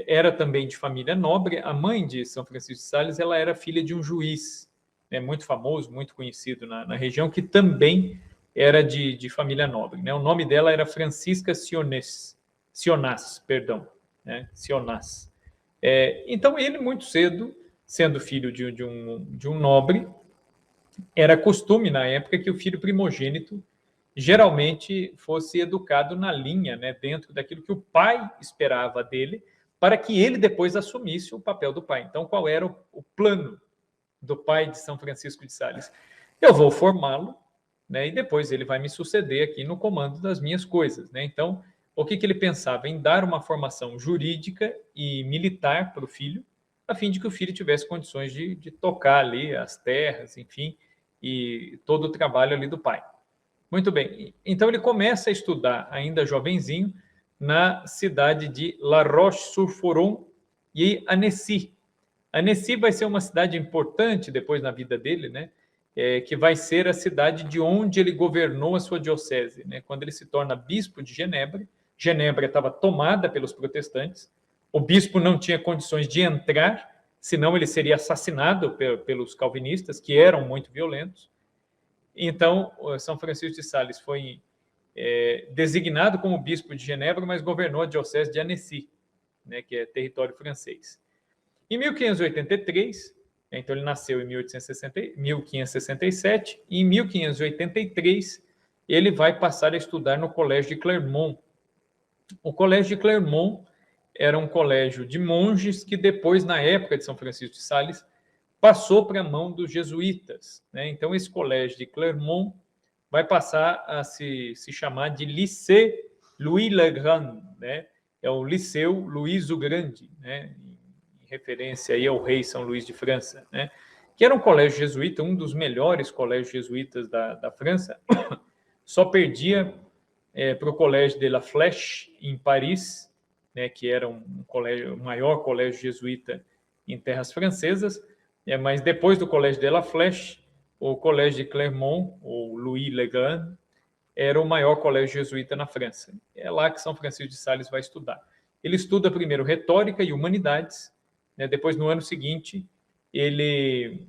era também de família nobre. A mãe de São Francisco de Sales, ela era filha de um juiz, né, muito famoso, muito conhecido na região, que também era de família nobre, né? O nome dela era Francisca Sionás, perdão, né? Sionás. Então, ele, muito cedo, sendo filho de um nobre, era costume na época que o filho primogênito geralmente fosse educado na linha, né, dentro daquilo que o pai esperava dele, para que ele depois assumisse o papel do pai. Então, qual era o plano do pai de São Francisco de Sales? Eu vou formá-lo, né, e depois ele vai me suceder aqui no comando das minhas coisas, né? Então, o que ele pensava? Em dar uma formação jurídica e militar para o filho, a fim de que o filho tivesse condições de tocar ali as terras, enfim, e todo o trabalho ali do pai. Muito bem. Então, ele começa a estudar, ainda jovenzinho, na cidade de La Roche-sur-Foron e Annecy. Annecy vai ser uma cidade importante depois na vida dele, né? Que vai ser a cidade de onde ele governou a sua diocese, né? Quando ele se torna bispo de Genebra. Genebra estava tomada pelos protestantes. O bispo não tinha condições de entrar, senão ele seria assassinado pelos calvinistas, que eram muito violentos. Então, São Francisco de Sales foi designado como bispo de Genebra, mas governou a diocese de Annecy, né, que é território francês. Em 1583, então ele nasceu em 1567, e em 1583 ele vai passar a estudar no Colégio de Clermont. O Colégio de Clermont era um colégio de monges que depois, na época de São Francisco de Sales, passou para a mão dos jesuítas, né? Então, esse colégio de Clermont vai passar a se chamar de Lycée Louis le Grand, né? É o Liceu Luís o Grande, né? Em referência aí ao rei São Luís de França, né? Que era um colégio jesuíta, um dos melhores colégios jesuítas da França. Só perdia para o Colégio de La Flèche, em Paris, né? Que era o maior colégio jesuíta em terras francesas. Mas depois do Colégio de La Flèche, o Colégio de Clermont, ou Louis le Grand, era o maior colégio jesuíta na França. É lá que São Francisco de Sales vai estudar. Ele estuda primeiro retórica e humanidades, né? Depois, no ano seguinte, ele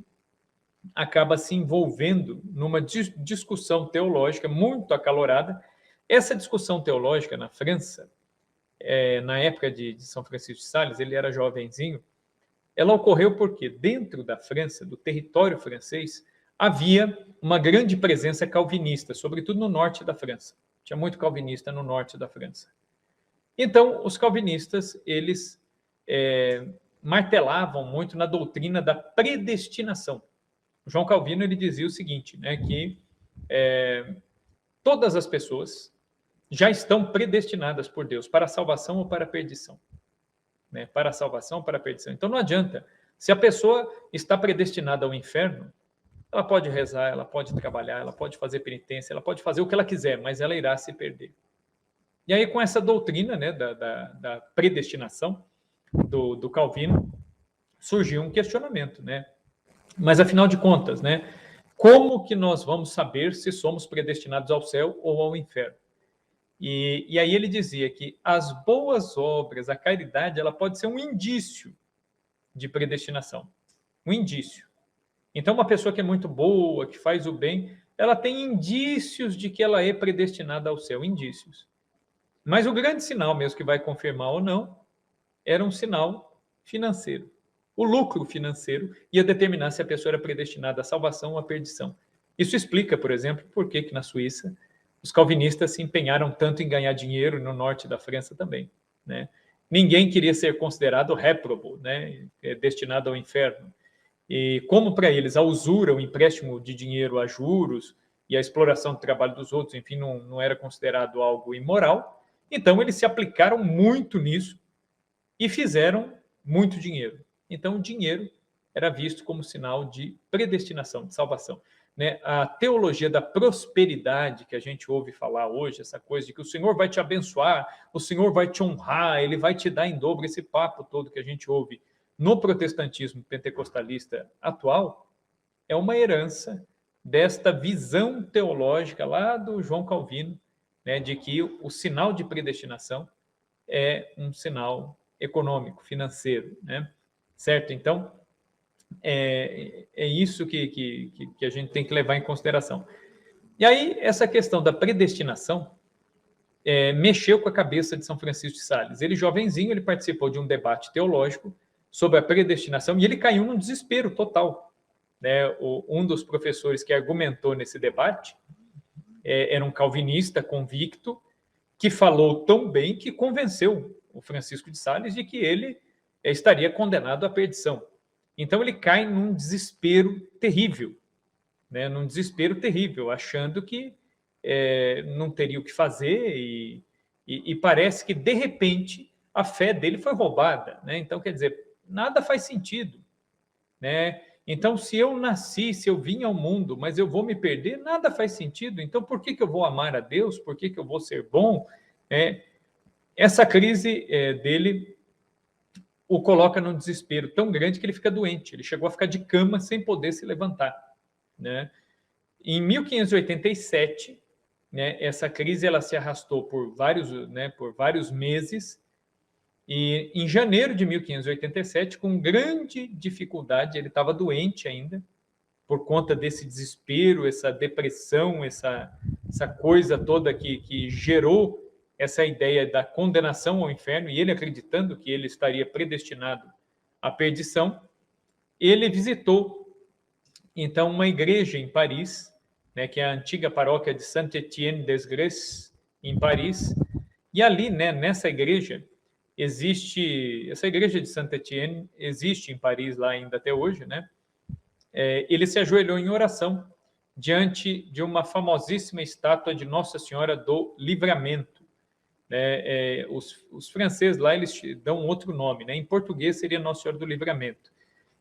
acaba se envolvendo numa discussão teológica muito acalorada. Essa discussão teológica na França, na época de São Francisco de Sales, ele era jovenzinho, ela ocorreu porque dentro da França, do território francês, havia uma grande presença calvinista, sobretudo no norte da França. Tinha muito calvinista no norte da França. Então, os calvinistas, eles martelavam muito na doutrina da predestinação. João Calvino, ele dizia o seguinte, né, que todas as pessoas já estão predestinadas por Deus para a salvação ou para a perdição. Né, para a salvação ou para a perdição. Então, não adianta. Se a pessoa está predestinada ao inferno, ela pode rezar, ela pode trabalhar, ela pode fazer penitência, ela pode fazer o que ela quiser, mas ela irá se perder. E aí, com essa doutrina, né, da predestinação do Calvino, surgiu um questionamento, né? Mas, afinal de contas, né, como que nós vamos saber se somos predestinados ao céu ou ao inferno? E aí ele dizia que as boas obras, a caridade, ela pode ser um indício de predestinação. Um indício. Então, uma pessoa que é muito boa, que faz o bem, ela tem indícios de que ela é predestinada ao céu, indícios. Mas o grande sinal mesmo que vai confirmar ou não era um sinal financeiro. o lucro financeiro ia determinar se a pessoa era predestinada à salvação ou à perdição. Isso explica, por exemplo, por que na Suíça os calvinistas se empenharam tanto em ganhar dinheiro, no norte da França também, né? Ninguém queria ser considerado réprobo, né? Destinado ao inferno. E como para eles a usura, o empréstimo de dinheiro a juros e a exploração do trabalho dos outros, enfim, não era considerado algo imoral, então eles se aplicaram muito nisso e fizeram muito dinheiro. Então o dinheiro era visto como sinal de predestinação, de salvação, né? A teologia da prosperidade que a gente ouve falar hoje, essa coisa de que o Senhor vai te abençoar, o Senhor vai te honrar, ele vai te dar em dobro, esse papo todo que a gente ouve no protestantismo pentecostalista atual, é uma herança desta visão teológica lá do João Calvino, né, de que o sinal de predestinação é um sinal econômico, financeiro, né? Certo? Então, é isso que a gente tem que levar em consideração. E aí, essa questão da predestinação mexeu com a cabeça de São Francisco de Sales. Ele, jovenzinho, ele participou de um debate teológico sobre a predestinação e ele caiu num desespero total, né? Um dos professores que argumentou nesse debate era um calvinista convicto que falou tão bem que convenceu o Francisco de Sales de que ele estaria condenado à perdição. Então ele cai num desespero terrível, né? Num desespero terrível, achando que não teria o que fazer e parece que, de repente, a fé dele foi roubada, né? Então, quer dizer, nada faz sentido, né? Então, se eu nasci, se eu vim ao mundo, mas eu vou me perder, nada faz sentido. Então, por que eu vou amar a Deus? Por que eu vou ser bom? Essa crise dele o coloca num desespero tão grande que ele fica doente. Ele chegou a ficar de cama sem poder se levantar, né? Em 1587, né, essa crise ela se arrastou por vários meses. E em janeiro de 1587, com grande dificuldade, ele estava doente ainda, por conta desse desespero, essa depressão, essa coisa toda que gerou essa ideia da condenação ao inferno, e ele acreditando que ele estaria predestinado à perdição. Ele visitou, então, uma igreja em Paris, né, que é a antiga paróquia de Saint-Étienne-des-Grès, em Paris, e ali, né, nessa igreja, essa igreja de Saint-Étienne existe em Paris lá ainda até hoje, né? Ele se ajoelhou em oração diante de uma famosíssima estátua de Nossa Senhora do Livramento. Os franceses lá, eles dão outro nome, né? Em português seria Nossa Senhora do Livramento.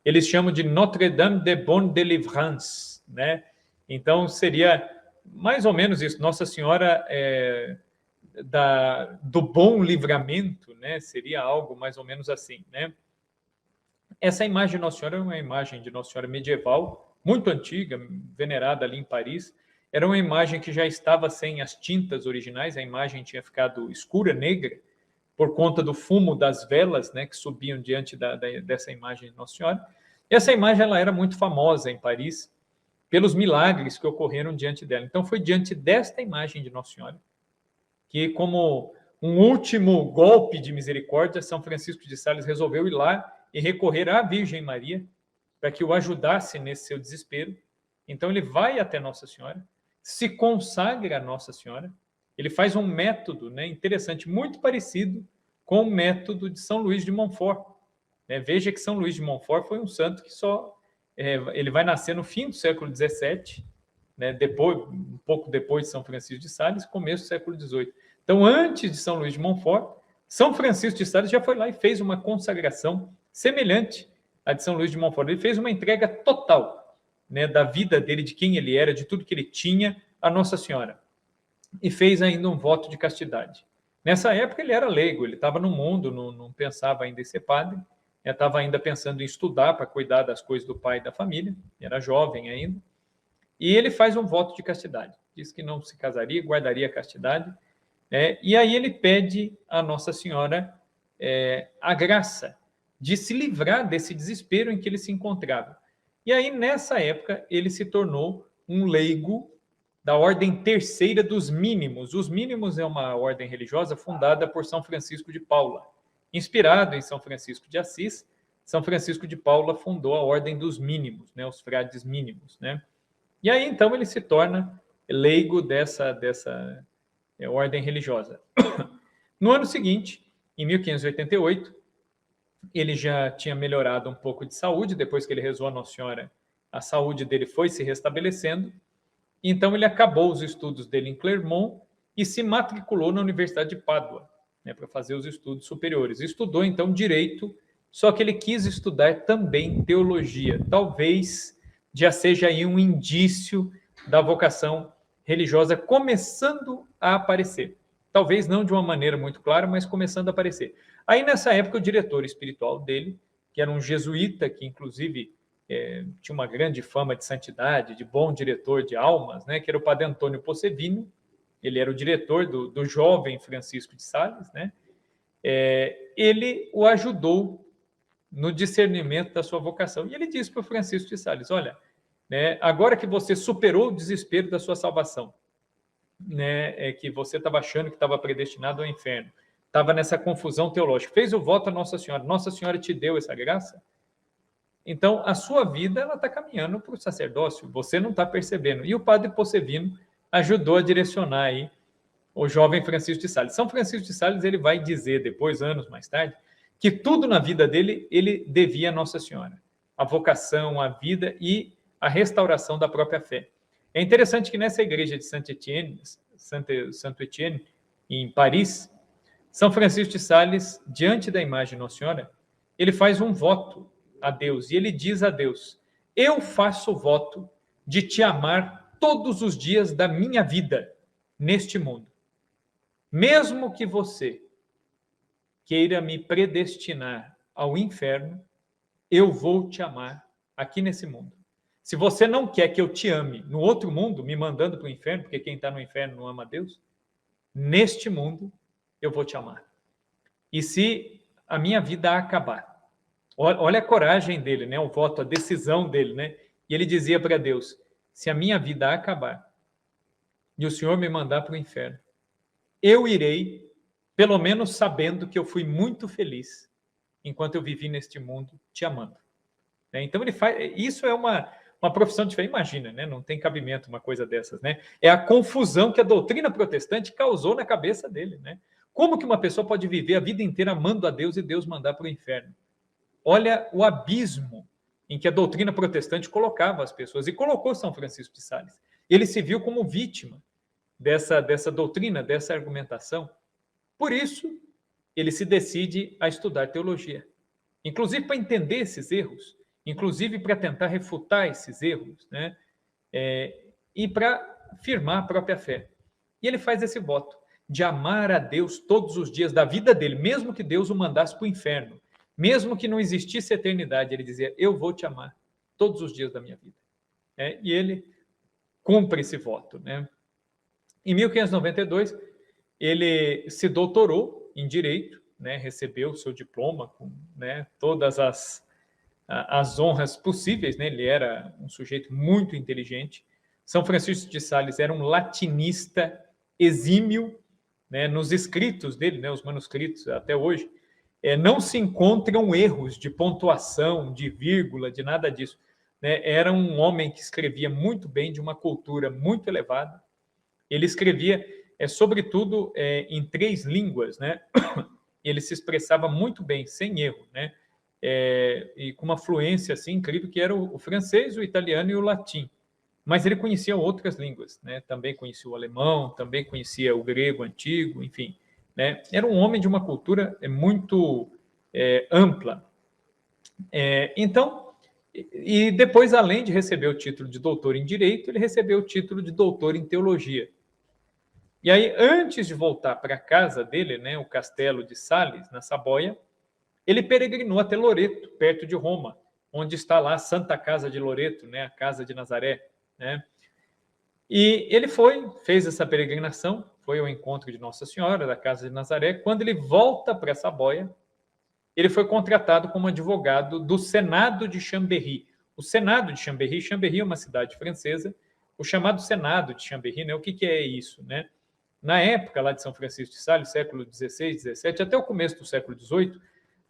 Eles chamam de Notre-Dame de Bonne Délivrance, né? Então seria mais ou menos isso, Nossa Senhora do Bom Livramento, né? Seria algo mais ou menos assim, né? Essa imagem de Nossa Senhora é uma imagem de Nossa Senhora medieval, muito antiga, venerada ali em Paris. Era uma imagem que já estava sem as tintas originais, a imagem tinha ficado escura, negra, por conta do fumo das velas, né, que subiam diante dessa imagem de Nossa Senhora. E essa imagem ela era muito famosa em Paris pelos milagres que ocorreram diante dela. Então foi diante desta imagem de Nossa Senhora que, como um último golpe de misericórdia, São Francisco de Sales resolveu ir lá e recorrer à Virgem Maria para que o ajudasse nesse seu desespero. Então ele vai até Nossa Senhora, se consagra a Nossa Senhora, ele faz um método, né, interessante, muito parecido com o método de São Luís de Montfort. Veja que São Luís de Montfort foi um santo que ele vai nascer no fim do século XVII, né, um pouco depois de São Francisco de Sales, começo do século XVIII. Então, antes de São Luís de Montfort, São Francisco de Sales já foi lá e fez uma consagração semelhante à de São Luís de Montfort. Ele fez uma entrega total, né, da vida dele, de quem ele era, de tudo que ele tinha, a Nossa Senhora. E fez ainda um voto de castidade. Nessa época ele era leigo, ele estava no mundo, não pensava ainda em ser padre, estava ainda pensando em estudar para cuidar das coisas do pai e da família, era jovem ainda. E ele faz um voto de castidade, diz que não se casaria, guardaria a castidade, e aí ele pede a Nossa Senhora a graça de se livrar desse desespero em que ele se encontrava. E aí, nessa época, ele se tornou um leigo da Ordem Terceira dos Mínimos. Os Mínimos é uma ordem religiosa fundada por São Francisco de Paula. Inspirado em São Francisco de Assis, São Francisco de Paula fundou a Ordem dos Mínimos, né, os frades mínimos, né? E aí, então, ele se torna leigo dessa ordem religiosa. No ano seguinte, em 1588, ele já tinha melhorado um pouco de saúde, depois que ele rezou a Nossa Senhora, a saúde dele foi se restabelecendo, então ele acabou os estudos dele em Clermont e se matriculou na Universidade de Pádua, né, para fazer os estudos superiores. Estudou, então, Direito, só que ele quis estudar também Teologia. Talvez já seja aí um indício da vocação religiosa começando a aparecer. Talvez não de uma maneira muito clara, mas começando a aparecer. Aí, nessa época, o diretor espiritual dele, que era um jesuíta, que inclusive tinha uma grande fama de santidade, de bom diretor de almas, né, que era o padre Antônio Possevino, ele era o diretor do jovem Francisco de Sales, né, ele o ajudou no discernimento da sua vocação. E ele disse para o Francisco de Sales, olha, né, agora que você superou o desespero da sua salvação, né, que você estava achando que estava predestinado ao inferno, estava nessa confusão teológica, fez o voto a Nossa Senhora te deu essa graça, então a sua vida ela está caminhando para o sacerdócio, você não está percebendo. E o padre Possevino ajudou a direcionar aí o jovem Francisco de Sales. São Francisco de Sales ele vai dizer depois, anos mais tarde, que tudo na vida dele ele devia a Nossa Senhora, a vocação, a vida e a restauração da própria fé. É interessante que nessa igreja de Santo Etienne, em Paris, São Francisco de Sales, diante da imagem de Nossa Senhora, ele faz um voto a Deus, e ele diz a Deus, eu faço o voto de te amar todos os dias da minha vida neste mundo. Mesmo que você queira me predestinar ao inferno, eu vou te amar aqui nesse mundo. Se você não quer que eu te ame no outro mundo, me mandando para o inferno, porque quem está no inferno não ama a Deus, neste mundo eu vou te amar. E se a minha vida acabar, olha a coragem dele, né? O voto, a decisão dele, né? E ele dizia para Deus, se a minha vida acabar e o Senhor me mandar para o inferno, eu irei, pelo menos sabendo que eu fui muito feliz enquanto eu vivi neste mundo te amando. Então ele faz, isso é uma profissão diferente, imagina, né? Não tem cabimento uma coisa dessas, né? É a confusão que a doutrina protestante causou na cabeça dele, né? Como que uma pessoa pode viver a vida inteira amando a Deus e Deus mandar para o inferno? Olha o abismo em que a doutrina protestante colocava as pessoas, e colocou São Francisco de Sales. Ele se viu como vítima dessa doutrina, dessa argumentação. Por isso, ele se decide a estudar teologia. Inclusive para entender esses erros, inclusive para tentar refutar esses erros, né? E para firmar a própria fé. E ele faz esse voto de amar a Deus todos os dias da vida dele, mesmo que Deus o mandasse para o inferno. Mesmo que não existisse eternidade, ele dizia, eu vou te amar todos os dias da minha vida. E ele cumpre esse voto, né? Em 1592, ele se doutorou em Direito, né? Recebeu o seu diploma com, né, todas as honras possíveis, né? Ele era um sujeito muito inteligente. São Francisco de Sales era um latinista exímio, né? Nos escritos dele, né? Os manuscritos até hoje, não se encontram erros de pontuação, de vírgula, de nada disso. Né? Era um homem que escrevia muito bem, de uma cultura muito elevada. Ele escrevia, sobretudo, em 3 línguas, né? Ele se expressava muito bem, sem erro, né? E com uma fluência assim, incrível, que era o francês, o italiano e o latim. Mas ele conhecia outras línguas, né? Também conhecia o alemão, também conhecia o grego antigo, enfim. Né? Era um homem de uma cultura muito ampla. Então, e depois, além de receber o título de doutor em Direito, ele recebeu o título de doutor em Teologia. E aí, antes de voltar para a casa dele, né, o castelo de Sales, na Saboia, ele peregrinou até Loreto, perto de Roma, onde está lá a Santa Casa de Loreto, né, a Casa de Nazaré. Né? E ele fez essa peregrinação, foi ao encontro de Nossa Senhora, da Casa de Nazaré. Quando ele volta para Saboia, ele foi contratado como advogado do Senado de Chambéry. O Senado de Chambéry é uma cidade francesa, o chamado Senado de Chambéry, né? O que é isso? Né? Na época lá de São Francisco de Sales, século XVI, XVII, até o começo do século XVIII,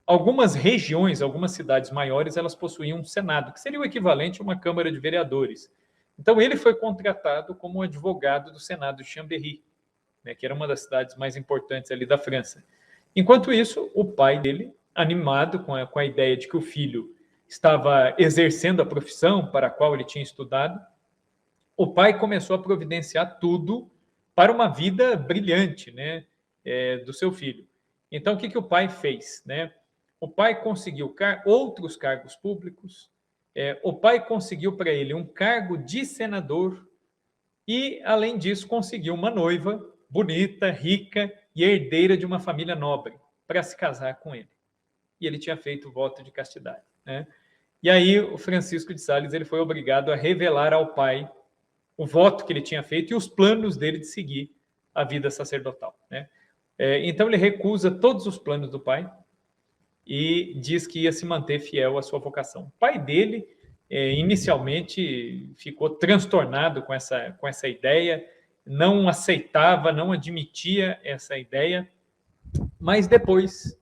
Algumas regiões, algumas cidades maiores, elas possuíam um Senado, que seria o equivalente a uma Câmara de Vereadores. Então, ele foi contratado como advogado do Senado de Chambéry, né, que era uma das cidades mais importantes ali da França. Enquanto isso, o pai dele, animado com a ideia de que o filho estava exercendo a profissão para a qual ele tinha estudado, o pai começou a providenciar tudo para uma vida brilhante, né, do seu filho. Então, o que o pai fez, né? O pai conseguiu outros cargos públicos, o pai conseguiu para ele um cargo de senador e, além disso, conseguiu uma noiva bonita, rica e herdeira de uma família nobre para se casar com ele. E ele tinha feito o voto de castidade, né? E aí o Francisco de Sales ele foi obrigado a revelar ao pai o voto que ele tinha feito e os planos dele de seguir a vida sacerdotal, né? Então ele recusa todos os planos do pai e diz que ia se manter fiel à sua vocação. O pai dele inicialmente ficou transtornado com essa ideia, não aceitava, não admitia essa ideia, mas depois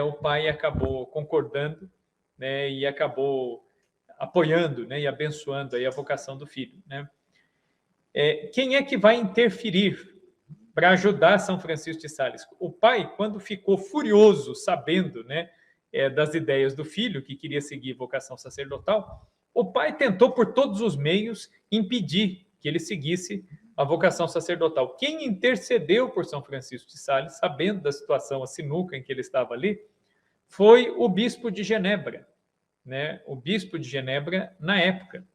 o pai acabou concordando, né, e acabou apoiando, né, e abençoando aí a vocação do filho, né? Quem é que vai interferir para ajudar São Francisco de Sales? O pai, quando ficou furioso, sabendo, né, das ideias do filho, que queria seguir vocação sacerdotal, o pai tentou por todos os meios impedir que ele seguisse a vocação sacerdotal. Quem intercedeu por São Francisco de Sales, sabendo da situação, a sinuca em que ele estava ali, foi o bispo de Genebra, né? O bispo de Genebra na época.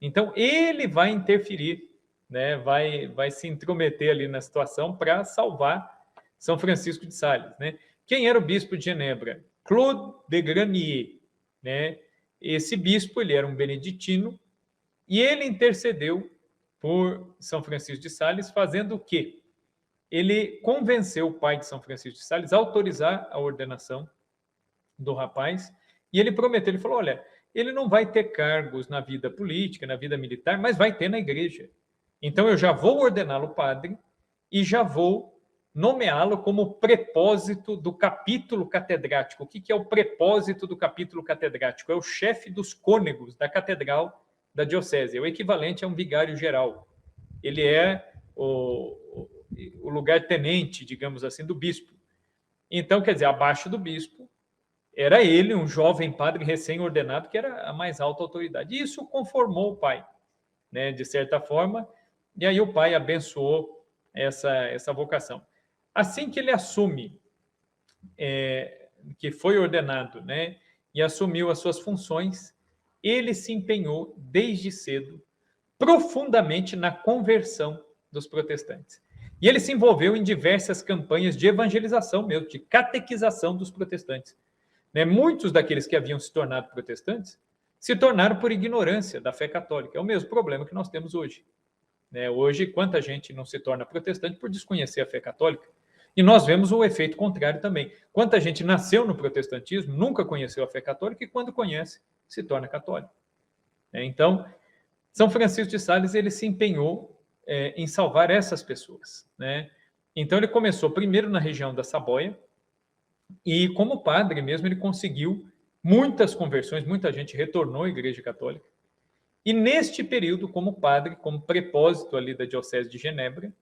Então, ele vai interferir, né? Vai se intrometer ali na situação para salvar São Francisco de Sales, né? Quem era o bispo de Genebra? Claude de Granier, né? Esse bispo, ele era um beneditino e ele intercedeu por São Francisco de Sales, fazendo o quê? Ele convenceu o pai de São Francisco de Sales a autorizar a ordenação do rapaz, e ele prometeu, ele falou, olha, ele não vai ter cargos na vida política, na vida militar, mas vai ter na igreja. Então eu já vou ordená-lo padre e já vou nomeá-lo como prepósito do capítulo catedrático. O que é o prepósito do capítulo catedrático? É o chefe dos cônegos da catedral da diocese, é o equivalente a um vigário geral. Ele é o lugar-tenente, digamos assim, do bispo. Então, quer dizer, abaixo do bispo, era ele, um jovem padre recém-ordenado, que era a mais alta autoridade. E isso conformou o pai, né, de certa forma, e aí o pai abençoou essa vocação. Assim que ele assume, que foi ordenado, né, e assumiu as suas funções, ele se empenhou desde cedo profundamente na conversão dos protestantes. E ele se envolveu em diversas campanhas de evangelização mesmo, de catequização dos protestantes. Né? Muitos daqueles que haviam se tornado protestantes se tornaram por ignorância da fé católica. É o mesmo problema que nós temos hoje. Né? Hoje, quanta gente não se torna protestante por desconhecer a fé católica? E nós vemos o efeito contrário também. Quanta gente nasceu no protestantismo, nunca conheceu a fé católica e quando conhece, se torna católico. Então, São Francisco de Sales ele se empenhou em salvar essas pessoas, né? Então ele começou primeiro na região da Saboia e como padre mesmo ele conseguiu muitas conversões, muita gente retornou à Igreja Católica. E neste período, como padre, como prepósito ali da Diocese de Genebra,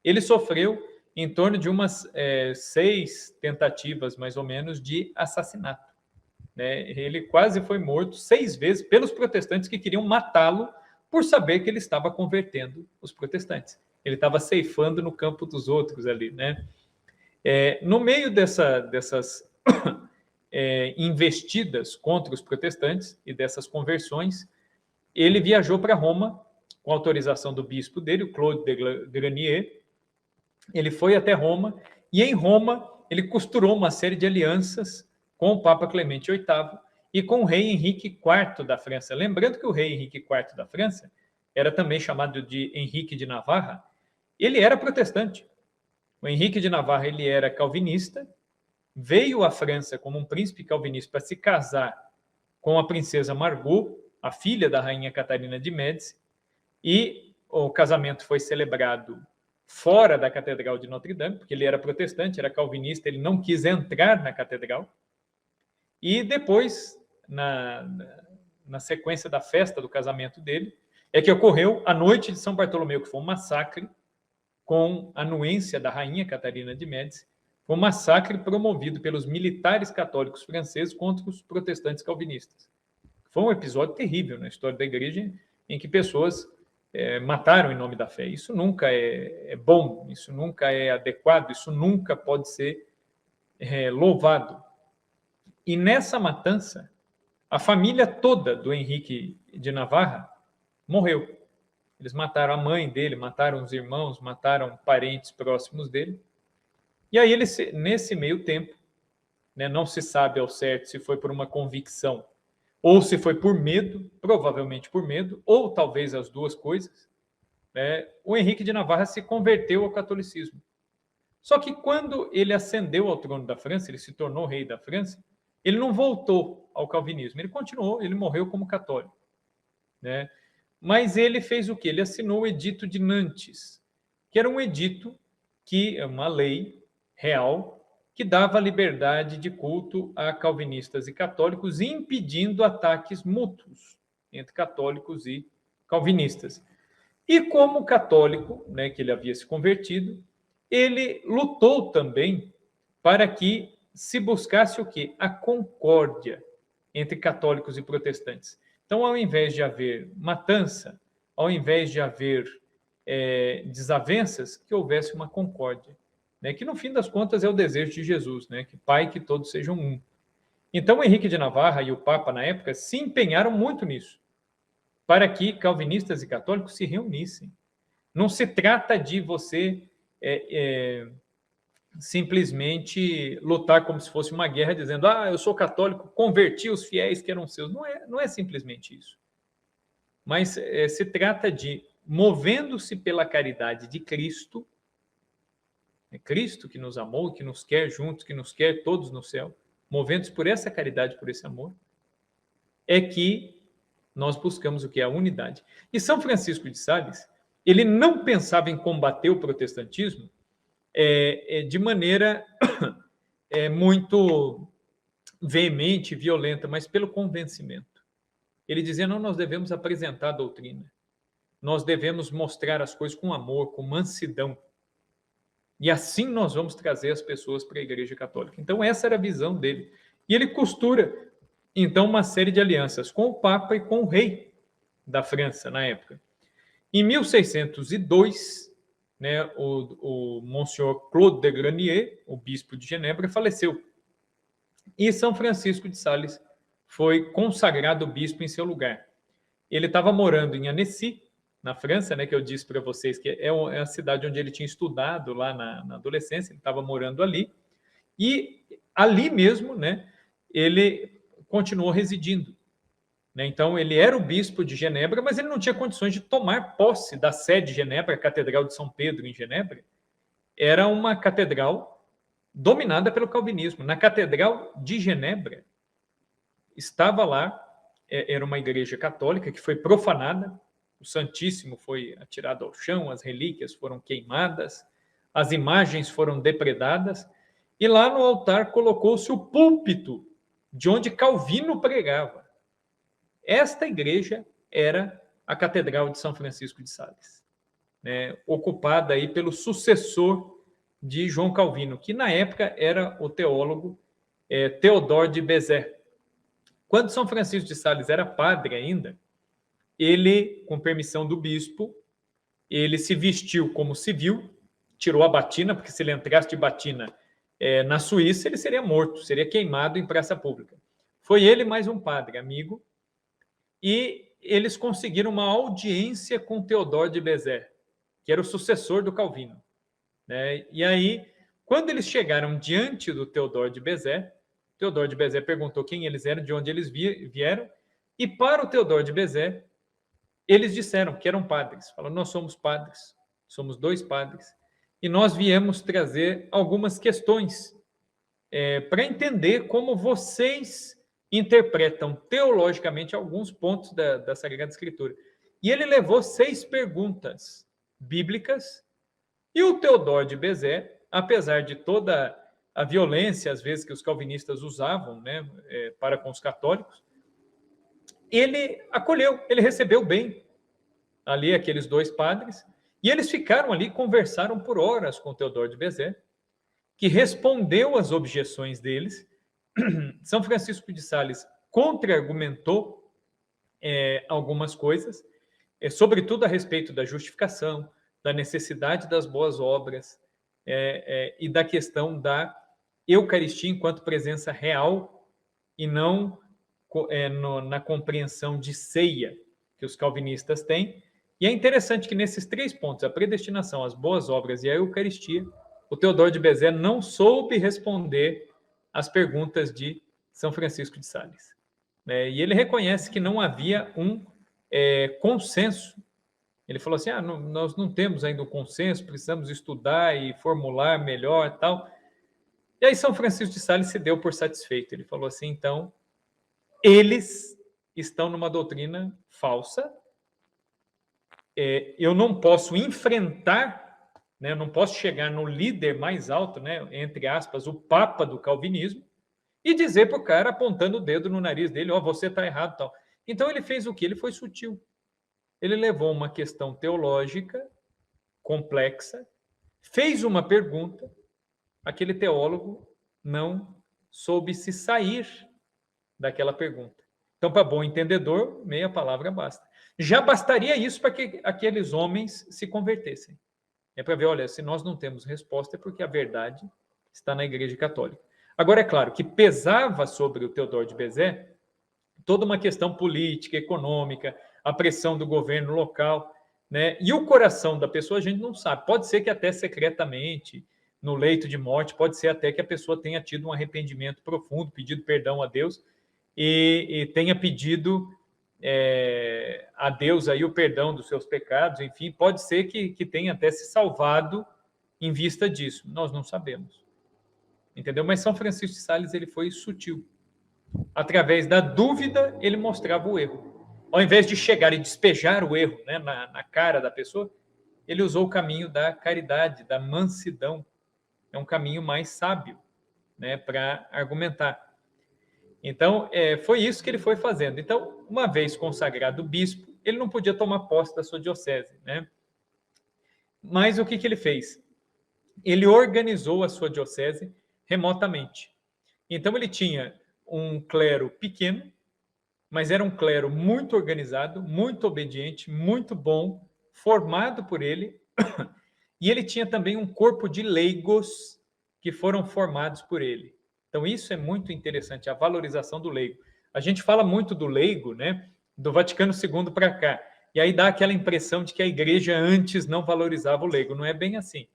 ele sofreu em torno de umas 6 tentativas, mais ou menos, de assassinato. Né? Ele quase foi morto 6 vezes pelos protestantes que queriam matá-lo por saber que ele estava convertendo os protestantes. Ele estava ceifando no campo dos outros ali, né? No meio dessas investidas contra os protestantes e dessas conversões, ele viajou para Roma com autorização do bispo dele, o Claude de Granier. Ele foi até Roma e em Roma ele costurou uma série de alianças com o Papa Clemente VIII e com o rei Henrique IV da França. Lembrando que o rei Henrique IV da França era também chamado de Henrique de Navarra. Ele era protestante. O Henrique de Navarra ele era calvinista, veio à França como um príncipe calvinista para se casar com a princesa Margot, a filha da rainha Catarina de Médici, e o casamento foi celebrado fora da Catedral de Notre Dame, porque ele era protestante, era calvinista, ele não quis entrar na catedral. E depois, na sequência da festa do casamento dele, é que ocorreu a noite de São Bartolomeu, que foi um massacre com a anuência da rainha Catarina de Médici, foi um massacre promovido pelos militares católicos franceses contra os protestantes calvinistas. Foi um episódio terrível na história da igreja, em que pessoas mataram em nome da fé. Isso nunca é bom, isso nunca é adequado, isso nunca pode ser louvado. E nessa matança, a família toda do Henrique de Navarra morreu. Eles mataram a mãe dele, mataram os irmãos, mataram parentes próximos dele. E aí, nesse meio tempo, né, não se sabe ao certo se foi por uma convicção ou se foi por medo, provavelmente por medo, ou talvez as duas coisas, né, o Henrique de Navarra se converteu ao catolicismo. Só que quando ele ascendeu ao trono da França, ele se tornou rei da França, ele não voltou ao calvinismo, ele continuou, ele morreu como católico, né? Mas ele fez o quê? Ele assinou o Edito de Nantes, que era um edito, que é uma lei real, que dava liberdade de culto a calvinistas e católicos, impedindo ataques mútuos entre católicos e calvinistas. E como católico, né, que ele havia se convertido, ele lutou também para que se buscasse o quê? A concórdia entre católicos e protestantes. Então, ao invés de haver matança, ao invés de haver desavenças, que houvesse uma concórdia, né? Que no fim das contas é o desejo de Jesus, né? Que Pai, que todos sejam um. Então, Henrique de Navarra e o Papa, na época, se empenharam muito nisso, para que calvinistas e católicos se reunissem. Não se trata de você simplesmente lutar como se fosse uma guerra, dizendo, eu sou católico, converti os fiéis que eram seus. Não é simplesmente isso. Mas se trata de, movendo-se pela caridade de Cristo, é Cristo que nos amou, que nos quer juntos, que nos quer todos no céu, movendo-se por essa caridade, por esse amor, é que nós buscamos o que é a unidade. E São Francisco de Sales, ele não pensava em combater o protestantismo de maneira muito veemente, violenta, mas pelo convencimento. Ele dizia, não, nós devemos apresentar a doutrina, nós devemos mostrar as coisas com amor, com mansidão, e assim nós vamos trazer as pessoas para a Igreja Católica. Então, essa era a visão dele. E ele costura, então, uma série de alianças com o Papa e com o rei da França, na época. Em 1602, né, o Monsieur Claude de Granier, o bispo de Genebra, faleceu. E São Francisco de Sales foi consagrado bispo em seu lugar. Ele estava morando em Annecy, na França, né, que eu disse para vocês que é a cidade onde ele tinha estudado lá na adolescência, ele estava morando ali, e ali mesmo, né, ele continuou residindo. Né? Então, ele era o bispo de Genebra, mas ele não tinha condições de tomar posse da sede de Genebra, a Catedral de São Pedro, em Genebra. Era uma catedral dominada pelo calvinismo. Na Catedral de Genebra, estava lá, era uma igreja católica que foi profanada, o Santíssimo foi atirado ao chão, as relíquias foram queimadas, as imagens foram depredadas, e lá no altar colocou-se o púlpito de onde Calvino pregava. Esta igreja era a Catedral de São Francisco de Sales, né, ocupada aí pelo sucessor de João Calvino, que na época era o teólogo Théodore de Bézet. Quando São Francisco de Sales era padre ainda, ele, com permissão do bispo, ele se vestiu como civil, tirou a batina, porque se ele entrasse de batina na Suíça, ele seria morto, seria queimado em praça pública. Foi ele mais um padre, amigo, e eles conseguiram uma audiência com Théodore de Bézet, que era o sucessor do Calvino. Né? E aí, quando eles chegaram diante do Théodore de Bézet, Théodore de Bézet perguntou quem eles eram, de onde eles vieram, e para o Théodore de Bézet, eles disseram que eram padres. Falaram, nós somos padres, somos 2 padres, e nós viemos trazer algumas questões para entender como vocês interpretam teologicamente alguns pontos da Sagrada Escritura. E ele levou 6 perguntas bíblicas, e o Théodore de Bézet, apesar de toda a violência, às vezes, que os calvinistas usavam, né, para com os católicos, ele acolheu, ele recebeu bem ali aqueles dois padres, e eles ficaram ali, conversaram por horas com Teodoro de Bezerra, que respondeu às objeções deles. São Francisco de Sales contra-argumentou algumas coisas, sobretudo a respeito da justificação, da necessidade das boas obras e da questão da Eucaristia enquanto presença real e não na compreensão de ceia que os calvinistas têm. E é interessante que nesses 3 pontos, a predestinação, as boas obras e a Eucaristia, o Teodoro de Bezerra não soube responder às perguntas de São Francisco de Sales. E ele reconhece que não havia um consenso. Ele falou assim, nós não temos ainda um consenso, precisamos estudar e formular melhor e tal. E aí São Francisco de Sales se deu por satisfeito. Ele falou assim, então, eles estão numa doutrina falsa, eu não posso enfrentar, né, eu não posso chegar no líder mais alto, né, entre aspas, o papa do calvinismo, e dizer para o cara, apontando o dedo no nariz dele, você está errado, tal. Então ele fez o quê? Ele foi sutil. Ele levou uma questão teológica complexa, fez uma pergunta, aquele teólogo não soube se sair daquela pergunta. Então, para bom entendedor, meia palavra basta. Já bastaria isso para que aqueles homens se convertessem. É para ver, olha, se nós não temos resposta é porque a verdade está na Igreja Católica. Agora, é claro que pesava sobre o Teodoro de Bezerra toda uma questão política, econômica, a pressão do governo local, né? E o coração da pessoa a gente não sabe. Pode ser que até secretamente, no leito de morte, pode ser até que a pessoa tenha tido um arrependimento profundo, pedido perdão a Deus e tenha pedido a Deus aí o perdão dos seus pecados, enfim, pode ser que tenha até se salvado em vista disso. Nós não sabemos. Entendeu? Mas São Francisco de Sales, ele foi sutil. Através da dúvida, ele mostrava o erro. Ao invés de chegar e despejar o erro, né, na cara da pessoa, ele usou o caminho da caridade, da mansidão. É um caminho mais sábio, né, para argumentar. Então, foi isso que ele foi fazendo. Então, uma vez consagrado bispo, ele não podia tomar posse da sua diocese, né? Mas o que ele fez? Ele organizou a sua diocese remotamente. Então, ele tinha um clero pequeno, mas era um clero muito organizado, muito obediente, muito bom, formado por ele, e ele tinha também um corpo de leigos que foram formados por ele. Então, isso é muito interessante, a valorização do leigo. A gente fala muito do leigo, né, do Vaticano II para cá, e aí dá aquela impressão de que a igreja antes não valorizava o leigo. Não é bem assim.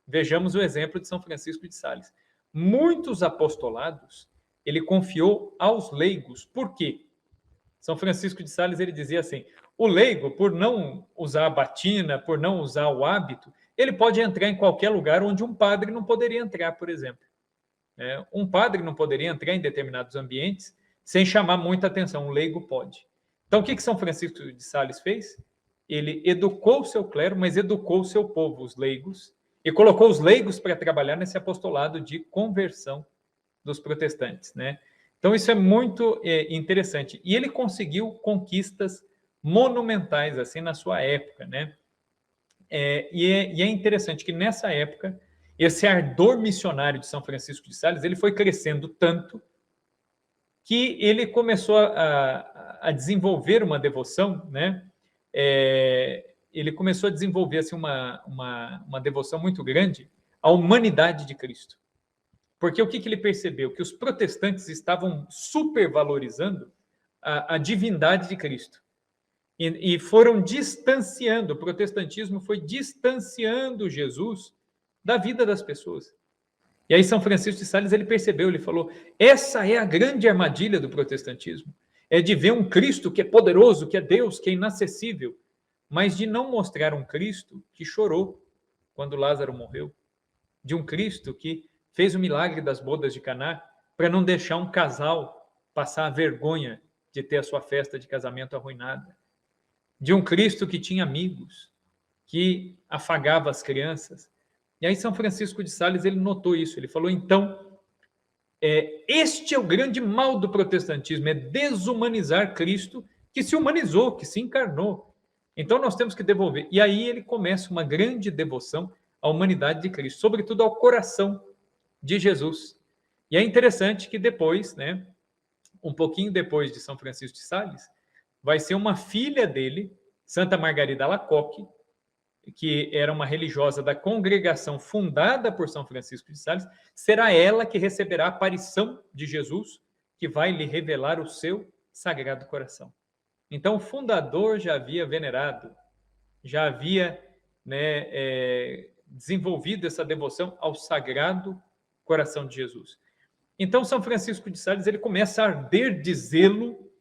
Vejamos o exemplo de São Francisco de Sales. Muitos apostolados ele confiou aos leigos. Por quê? São Francisco de Sales, ele dizia assim, o leigo, por não usar a batina, por não usar o hábito, ele pode entrar em qualquer lugar onde um padre não poderia entrar, por exemplo. Um padre não poderia entrar em determinados ambientes sem chamar muita atenção, um leigo pode. Então, o que São Francisco de Sales fez? Ele educou o seu clero, mas educou o seu povo, os leigos, e colocou os leigos para trabalhar nesse apostolado de conversão dos protestantes, né? Então, isso é muito interessante. E ele conseguiu conquistas monumentais, assim, na sua época, né? E é interessante que, nessa época, esse ardor missionário de São Francisco de Sales, ele foi crescendo tanto que ele começou a desenvolver uma devoção, né? Ele começou a desenvolver assim, uma devoção muito grande à humanidade de Cristo. Porque o que ele percebeu? Que os protestantes estavam supervalorizando a divindade de Cristo. E foram distanciando, o protestantismo foi distanciando Jesus da vida das pessoas. E aí São Francisco de Sales, ele percebeu, ele falou, essa é a grande armadilha do protestantismo, é de ver um Cristo que é poderoso, que é Deus, que é inacessível, mas de não mostrar um Cristo que chorou quando Lázaro morreu, de um Cristo que fez o milagre das bodas de Caná para não deixar um casal passar a vergonha de ter a sua festa de casamento arruinada, de um Cristo que tinha amigos, que afagava as crianças, E aí São Francisco de Sales, ele notou isso, ele falou, então, este é o grande mal do protestantismo, é desumanizar Cristo, que se humanizou, que se encarnou. Então nós temos que devolver. E aí ele começa uma grande devoção à humanidade de Cristo, sobretudo ao coração de Jesus. E é interessante que depois, né, um pouquinho depois de São Francisco de Sales, vai ser uma filha dele, Santa Margarida Alacoque, que era uma religiosa da congregação fundada por São Francisco de Sales, será ela que receberá a aparição de Jesus, que vai lhe revelar o seu Sagrado Coração. Então, o fundador já havia venerado, já havia, né, desenvolvido essa devoção ao Sagrado Coração de Jesus. Então, São Francisco de Sales, ele começa a arder de zelo,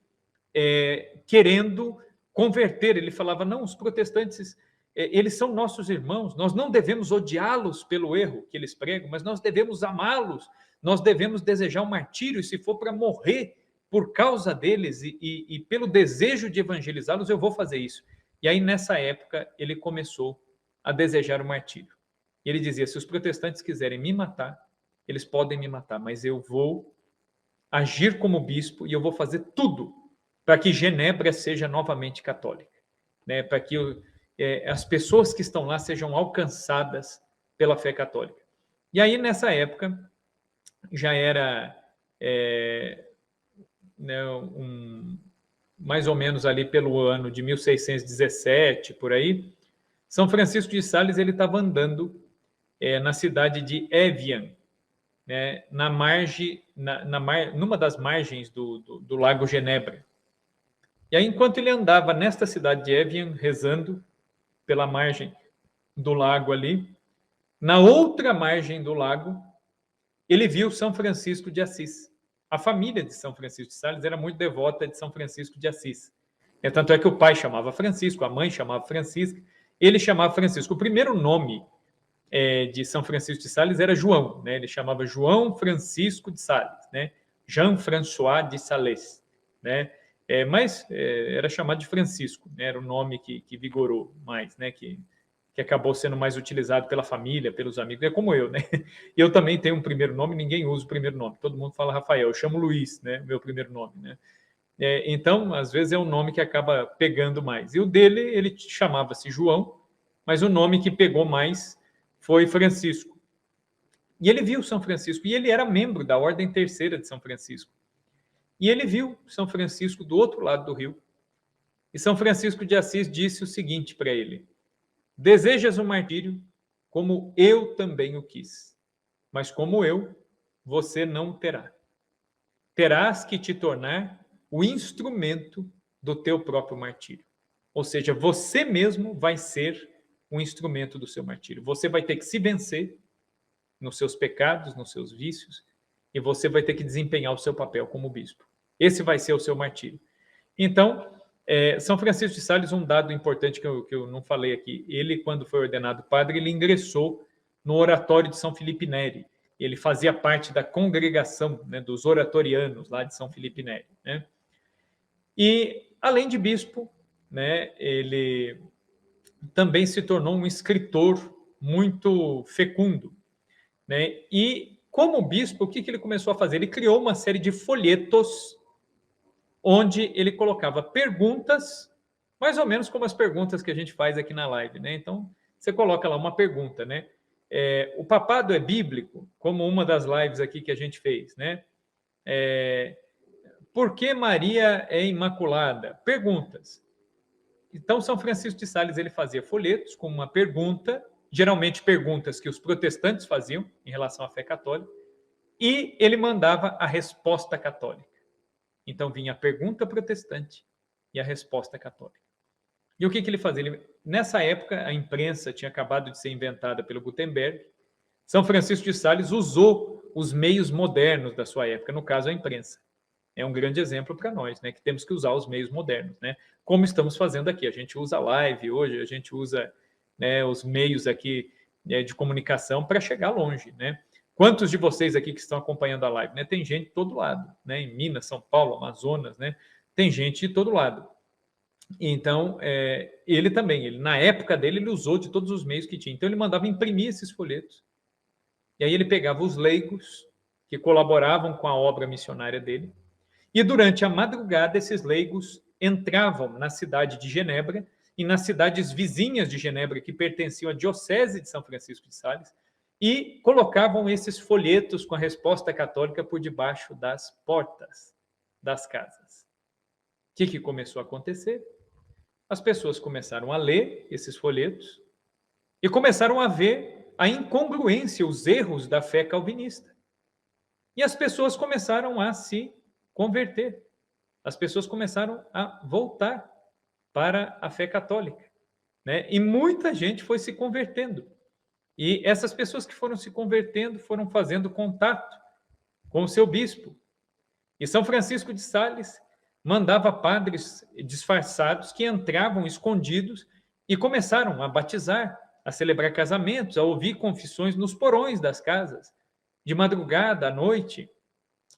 querendo converter. Ele falava, não, os protestantes, eles são nossos irmãos, nós não devemos odiá-los pelo erro que eles pregam, mas nós devemos amá-los, nós devemos desejar o martírio, e se for para morrer por causa deles e pelo desejo de evangelizá-los, eu vou fazer isso. E aí, nessa época, ele começou a desejar o martírio. E ele dizia, se os protestantes quiserem me matar, eles podem me matar, mas eu vou agir como bispo e eu vou fazer tudo para que Genebra seja novamente católica, né? Para que as pessoas que estão lá sejam alcançadas pela fé católica. E aí, nessa época, já era né, mais ou menos ali pelo ano de 1617, por aí, São Francisco de Sales ele estava andando na cidade de Évian, né, numa das margens do Lago Genebra. E aí, enquanto ele andava nesta cidade de Évian, rezando pela margem do lago ali, na outra margem do lago, ele viu São Francisco de Assis. A família de São Francisco de Sales era muito devota de São Francisco de Assis. Tanto é que o pai chamava Francisco, a mãe chamava Francisca, ele chamava Francisco. O primeiro nome de São Francisco de Sales era João, né? Ele chamava João Francisco de Sales, né? Jean-François de Sales, né? Mas era chamado de Francisco, né? Era o nome que vigorou mais, né? Que acabou sendo mais utilizado pela família, pelos amigos, é como eu, né? E eu também tenho um primeiro nome, ninguém usa o primeiro nome, todo mundo fala Rafael, eu chamo Luiz, né? Meu primeiro nome, né? Então, às vezes é um nome que acaba pegando mais. E o dele, ele chamava-se João, mas o nome que pegou mais foi Francisco. E ele viu São Francisco, e ele era membro da Ordem Terceira de São Francisco. E ele viu São Francisco do outro lado do rio. E São Francisco de Assis disse o seguinte para ele: desejas o martírio como eu também o quis, mas como eu, você não terá. Terás que te tornar o instrumento do teu próprio martírio. Ou seja, você mesmo vai ser um instrumento do seu martírio. Você vai ter que se vencer nos seus pecados, nos seus vícios, e você vai ter que desempenhar o seu papel como bispo. Esse vai ser o seu martírio. Então, São Francisco de Sales, um dado importante que eu não falei aqui, ele, quando foi ordenado padre, ele ingressou no oratório de São Filipe Neri. Ele fazia parte da congregação, né, dos oratorianos lá de São Filipe Neri, né? E, além de bispo, né, ele também se tornou um escritor muito fecundo, né? E, como bispo, o que ele começou a fazer? Ele criou uma série de folhetos onde ele colocava perguntas, mais ou menos como as perguntas que a gente faz aqui na live, né? Então, você coloca lá uma pergunta, né? O papado é bíblico, como uma das lives aqui que a gente fez, né? Por que Maria é imaculada? Perguntas. Então, São Francisco de Sales, ele fazia folhetos com uma pergunta, geralmente perguntas que os protestantes faziam em relação à fé católica, e ele mandava a resposta católica. Então, vinha a pergunta protestante e a resposta católica. E o que ele fazia? Nessa época, a imprensa tinha acabado de ser inventada pelo Gutenberg. São Francisco de Sales usou os meios modernos da sua época, no caso, a imprensa. É um grande exemplo para nós, né? Que temos que usar os meios modernos, né? Como estamos fazendo aqui. A gente usa live hoje, a gente usa, né, os meios aqui, né, de comunicação para chegar longe, né? Quantos de vocês aqui que estão acompanhando a live, né? Tem gente de todo lado, né? Em Minas, São Paulo, Amazonas, né? Tem gente de todo lado. Então, ele também, na época dele, ele usou de todos os meios que tinha. Então, ele mandava imprimir esses folhetos. E aí ele pegava os leigos que colaboravam com a obra missionária dele. E durante a madrugada, esses leigos entravam na cidade de Genebra e nas cidades vizinhas de Genebra, que pertenciam à Diocese de São Francisco de Sales, e colocavam esses folhetos com a resposta católica por debaixo das portas das casas. O que começou a acontecer? As pessoas começaram a ler esses folhetos e começaram a ver a incongruência, os erros da fé calvinista. E as pessoas começaram a se converter. As pessoas começaram a voltar para a fé católica, né? E muita gente foi se convertendo. E essas pessoas que foram se convertendo foram fazendo contato com o seu bispo. E São Francisco de Sales mandava padres disfarçados que entravam escondidos e começaram a batizar, a celebrar casamentos, a ouvir confissões nos porões das casas. De madrugada, à noite,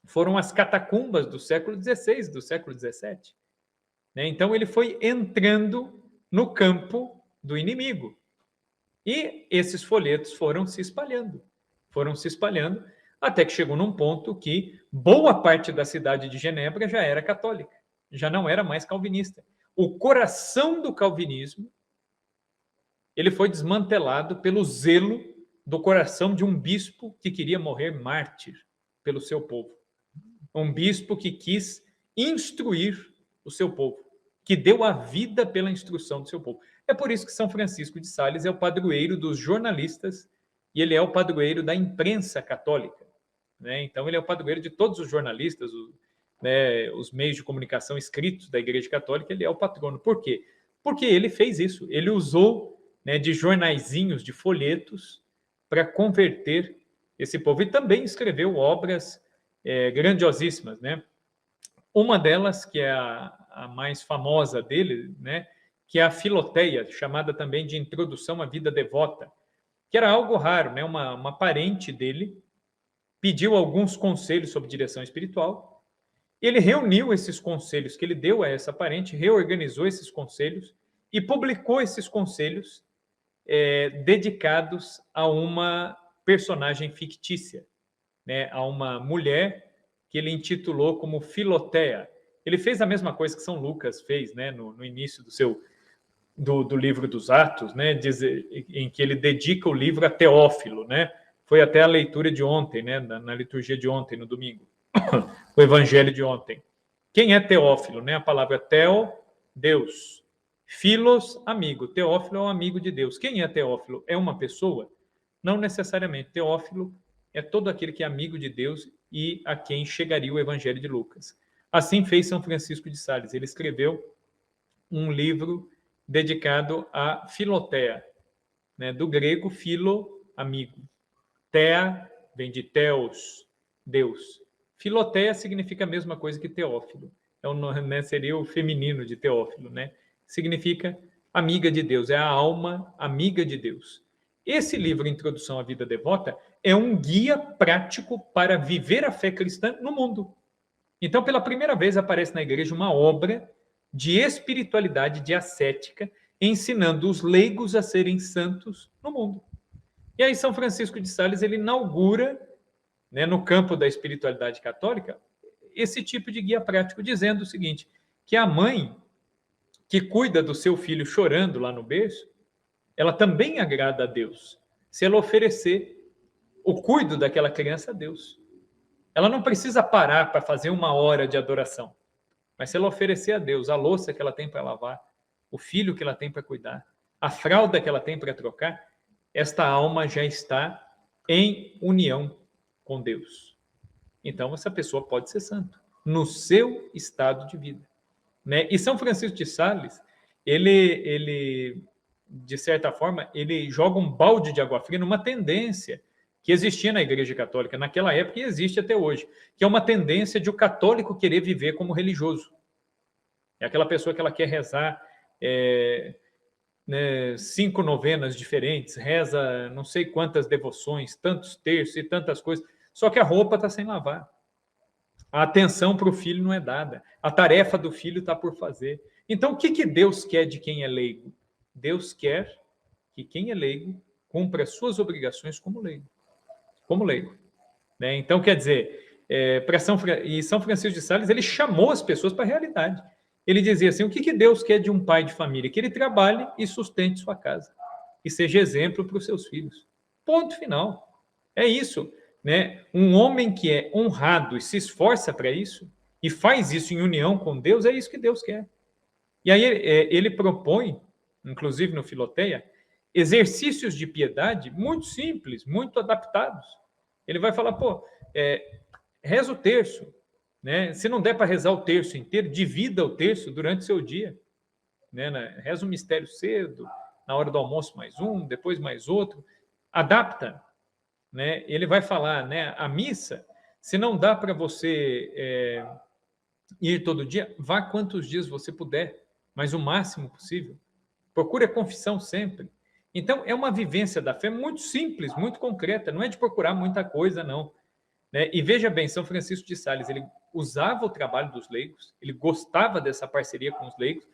foram as catacumbas do século XVI, do século XVII. Então, ele foi entrando no campo do inimigo. E esses folhetos foram se espalhando, até que chegou num ponto que boa parte da cidade de Genebra já era católica, já não era mais calvinista. O coração do calvinismo, ele foi desmantelado pelo zelo do coração de um bispo que queria morrer mártir pelo seu povo. Um bispo que quis instruir o seu povo, que deu a vida pela instrução do seu povo. É por isso que São Francisco de Sales é o padroeiro dos jornalistas e ele é o padroeiro da imprensa católica, né? Então, ele é o padroeiro de todos os jornalistas, os meios de comunicação escritos da Igreja Católica, ele é o patrono. Por quê? Porque ele fez isso. Ele usou, de jornaizinhos, de folhetos, para converter esse povo. E também escreveu obras grandiosíssimas, né? Uma delas, que é a mais famosa dele, né, que é a Filoteia, chamada também de Introdução à Vida Devota, que era algo raro, né? Uma parente dele pediu alguns conselhos sobre direção espiritual. Ele reuniu esses conselhos que ele deu a essa parente, reorganizou esses conselhos e publicou esses conselhos dedicados a uma personagem fictícia, né? A uma mulher que ele intitulou como Filoteia. Ele fez a mesma coisa que São Lucas fez, né, no início do livro dos Atos, né, em que ele dedica o livro a Teófilo, né? Foi até a leitura de ontem, né, na liturgia de ontem, no domingo, o evangelho de ontem. Quem é Teófilo? Né? A palavra Teo, Deus. Filos, amigo. Teófilo é um amigo de Deus. Quem é Teófilo? É uma pessoa? Não necessariamente. Teófilo é todo aquele que é amigo de Deus e a quem chegaria o evangelho de Lucas. Assim fez São Francisco de Sales. Ele escreveu um livro dedicado a Filoteia, né? Do grego, filo, amigo. Thea vem de Theos, Deus. Filoteia significa a mesma coisa que Teófilo. Né, seria o feminino de Teófilo, né? Significa amiga de Deus, é a alma amiga de Deus. Esse livro, Introdução à Vida Devota, é um guia prático para viver a fé cristã no mundo. Então, pela primeira vez, aparece na igreja uma obra de espiritualidade, de ascética, ensinando os leigos a serem santos no mundo. E aí São Francisco de Sales, ele inaugura, né, no campo da espiritualidade católica, esse tipo de guia prático, dizendo o seguinte, que a mãe que cuida do seu filho chorando lá no berço, ela também agrada a Deus, se ela oferecer o cuido daquela criança a Deus. Ela não precisa parar para fazer 1 hora de adoração, mas se ela oferecer a Deus a louça que ela tem para lavar, o filho que ela tem para cuidar, a fralda que ela tem para trocar, esta alma já está em união com Deus. Então, essa pessoa pode ser santa, no seu estado de vida, né? E São Francisco de Sales, ele, de certa forma, ele joga um balde de água fria numa tendência que existia na Igreja Católica naquela época e existe até hoje, que é uma tendência de o católico querer viver como religioso. É aquela pessoa que ela quer rezar 5 novenas diferentes, reza não sei quantas devoções, tantos terços e tantas coisas, só que a roupa está sem lavar. A atenção para o filho não é dada. A tarefa do filho está por fazer. Então, o que Deus quer de quem é leigo? Deus quer que quem é leigo cumpra as suas obrigações como leigo. Como leigo. Né? Então, quer dizer, São Francisco de Sales, ele chamou as pessoas para a realidade. Ele dizia assim, o que Deus quer de um pai de família? Que ele trabalhe e sustente sua casa. E seja exemplo para os seus filhos. Ponto final. É isso. Né? Um homem que é honrado e se esforça para isso, e faz isso em união com Deus, é isso que Deus quer. E aí ele propõe, inclusive no Filoteia, exercícios de piedade muito simples, muito adaptados. Ele vai falar, reza o terço, né? Se não der para rezar o terço inteiro, divida o terço durante o seu dia. Né? Reza o mistério cedo, na hora do almoço mais um, depois mais outro. Adapta. Né? Ele vai falar, né? A missa, se não dá para você ir todo dia, vá quantos dias você puder, mas o máximo possível. Procure a confissão sempre. Então, é uma vivência da fé muito simples, muito concreta, não é de procurar muita coisa, não. Né? E veja bem, São Francisco de Sales, ele usava o trabalho dos leigos, ele gostava dessa parceria com os leigos,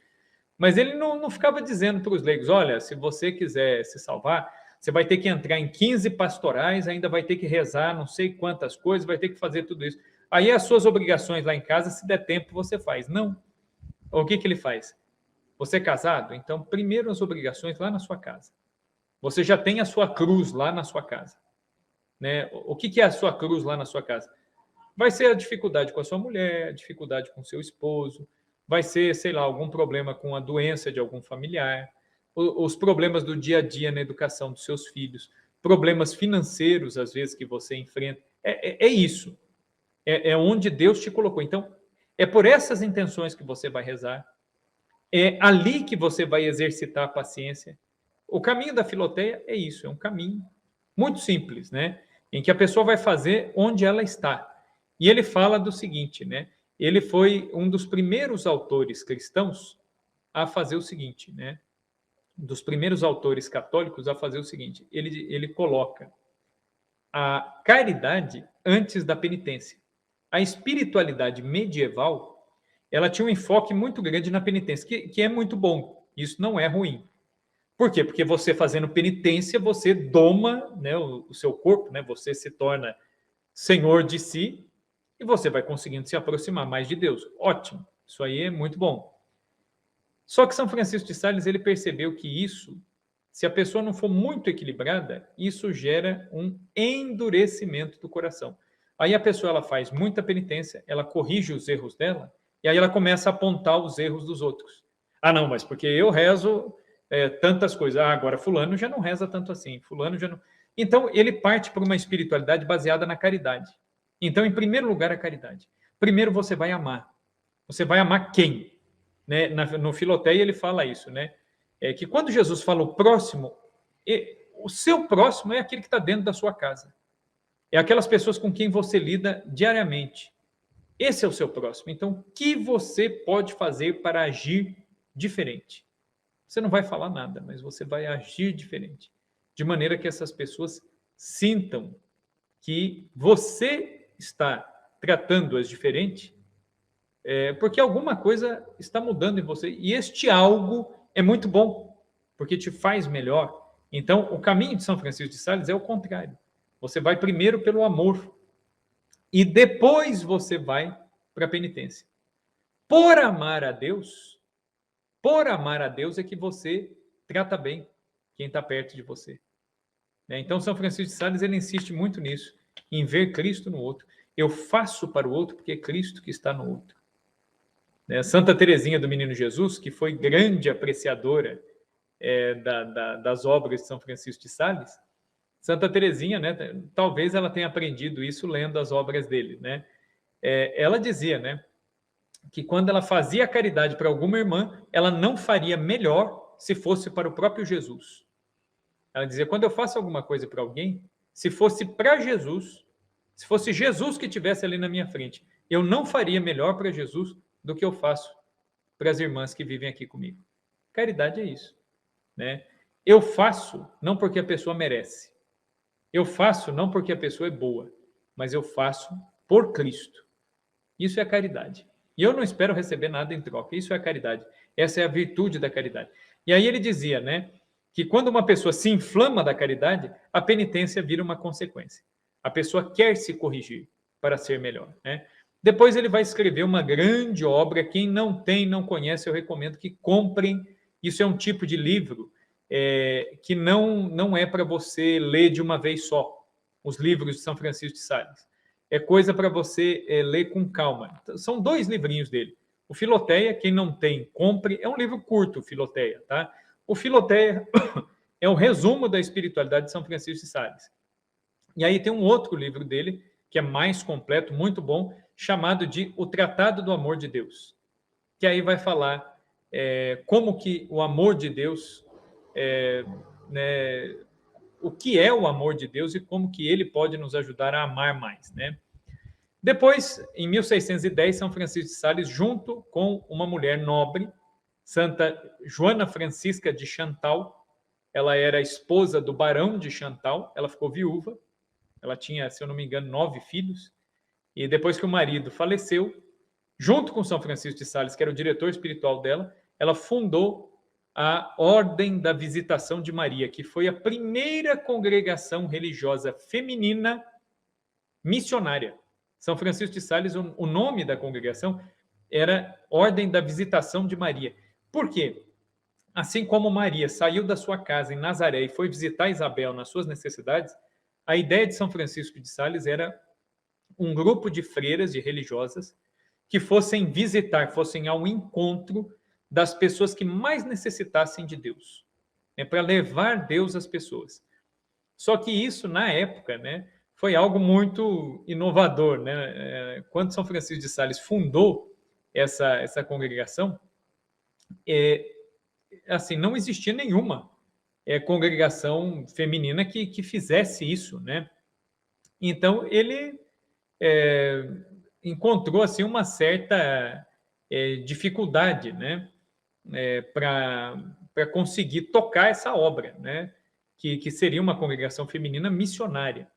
mas ele não ficava dizendo para os leigos, olha, se você quiser se salvar, você vai ter que entrar em 15 pastorais, ainda vai ter que rezar não sei quantas coisas, vai ter que fazer tudo isso. Aí as suas obrigações lá em casa, se der tempo, você faz. Não. O que ele faz? Você é casado? Então, primeiro as obrigações lá na sua casa. Você já tem a sua cruz lá na sua casa. Né? O que é a sua cruz lá na sua casa? Vai ser a dificuldade com a sua mulher, a dificuldade com o seu esposo, vai ser, sei lá, algum problema com a doença de algum familiar, os problemas do dia a dia na educação dos seus filhos, problemas financeiros, às vezes, que você enfrenta. É isso. É onde Deus te colocou. Então, é por essas intenções que você vai rezar. É ali que você vai exercitar a paciência. O caminho da Filoteia é isso, é um caminho muito simples, né? Em que a pessoa vai fazer onde ela está. E ele fala do seguinte, né? Ele foi um dos primeiros autores cristãos a fazer o seguinte, né? Dos primeiros autores católicos a fazer o seguinte. Ele coloca a caridade antes da penitência. A espiritualidade medieval, ela tinha um enfoque muito grande na penitência, que é muito bom. Isso não é ruim. Por quê? Porque você fazendo penitência, você doma, né, o seu corpo, né, você se torna senhor de si e você vai conseguindo se aproximar mais de Deus. Ótimo, isso aí é muito bom. Só que São Francisco de Sales, ele percebeu que isso, se a pessoa não for muito equilibrada, isso gera um endurecimento do coração. Aí a pessoa ela faz muita penitência, ela corrige os erros dela, e aí ela começa a apontar os erros dos outros. Ah, não, mas porque eu rezo tantas coisas. Ah, agora fulano já não reza tanto assim, fulano já não... Então, ele parte para uma espiritualidade baseada na caridade. Então, em primeiro lugar, a caridade. Primeiro, você vai amar. Você vai amar quem? Né? No Filoteia, ele fala isso, né? Que quando Jesus fala o próximo, o seu próximo é aquele que está dentro da sua casa. É aquelas pessoas com quem você lida diariamente. Esse é o seu próximo. Então, o que você pode fazer para agir diferente? Você não vai falar nada, mas você vai agir diferente. De maneira que essas pessoas sintam que você está tratando-as diferente, porque alguma coisa está mudando em você. E este algo é muito bom, porque te faz melhor. Então, o caminho de São Francisco de Sales é o contrário. Você vai primeiro pelo amor e depois você vai para a penitência. Por amar a Deus é que você trata bem quem está perto de você. Então, São Francisco de Sales, ele insiste muito nisso, em ver Cristo no outro. Eu faço para o outro porque é Cristo que está no outro. Santa Teresinha do Menino Jesus, que foi grande apreciadora das obras de São Francisco de Sales, Santa Teresinha, né, talvez ela tenha aprendido isso lendo as obras dele, né? Ela dizia, né, que quando ela fazia a caridade para alguma irmã, ela não faria melhor se fosse para o próprio Jesus. Ela dizia, quando eu faço alguma coisa para alguém, se fosse para Jesus, se fosse Jesus que estivesse ali na minha frente, eu não faria melhor para Jesus do que eu faço para as irmãs que vivem aqui comigo. Caridade é isso, né? Eu faço não porque a pessoa merece. Eu faço não porque a pessoa é boa, mas eu faço por Cristo. Isso é caridade. E eu não espero receber nada em troca. Isso é caridade. Essa é a virtude da caridade. E aí ele dizia, né, que quando uma pessoa se inflama da caridade, a penitência vira uma consequência. A pessoa quer se corrigir para ser melhor, né? Depois ele vai escrever uma grande obra. Quem não tem, não conhece, eu recomendo que comprem. Isso é um tipo de livro que não é para você ler de uma vez só, os livros de São Francisco de Sales. É coisa para você ler com calma. São 2 livrinhos dele. O Filoteia, quem não tem, compre. É um livro curto, o Filoteia, tá? O Filoteia é o resumo da espiritualidade de São Francisco de Sales. E aí tem um outro livro dele, que é mais completo, muito bom, chamado de O Tratado do Amor de Deus, que aí vai falar como que o amor de Deus, né, o que é o amor de Deus e como que ele pode nos ajudar a amar mais, né? Depois, em 1610, São Francisco de Sales, junto com uma mulher nobre, Santa Joana Francisca de Chantal, ela era esposa do barão de Chantal, ela ficou viúva, ela tinha, se eu não me engano, 9 filhos, e depois que o marido faleceu, junto com São Francisco de Sales, que era o diretor espiritual dela, ela fundou a Ordem da Visitação de Maria, que foi a primeira congregação religiosa feminina missionária. São Francisco de Sales, o nome da congregação era Ordem da Visitação de Maria. Por quê? Assim como Maria saiu da sua casa em Nazaré e foi visitar Isabel nas suas necessidades, a ideia de São Francisco de Sales era um grupo de freiras, de religiosas, que fossem visitar, fossem ao encontro das pessoas que mais necessitassem de Deus, né, para levar Deus às pessoas. Só que isso, na época, né, foi algo muito inovador, né? Quando São Francisco de Sales fundou essa congregação, assim, não existia nenhuma congregação feminina que fizesse isso, né? Então ele encontrou assim uma certa dificuldade, né, para conseguir tocar essa obra, né, que seria uma congregação feminina missionária.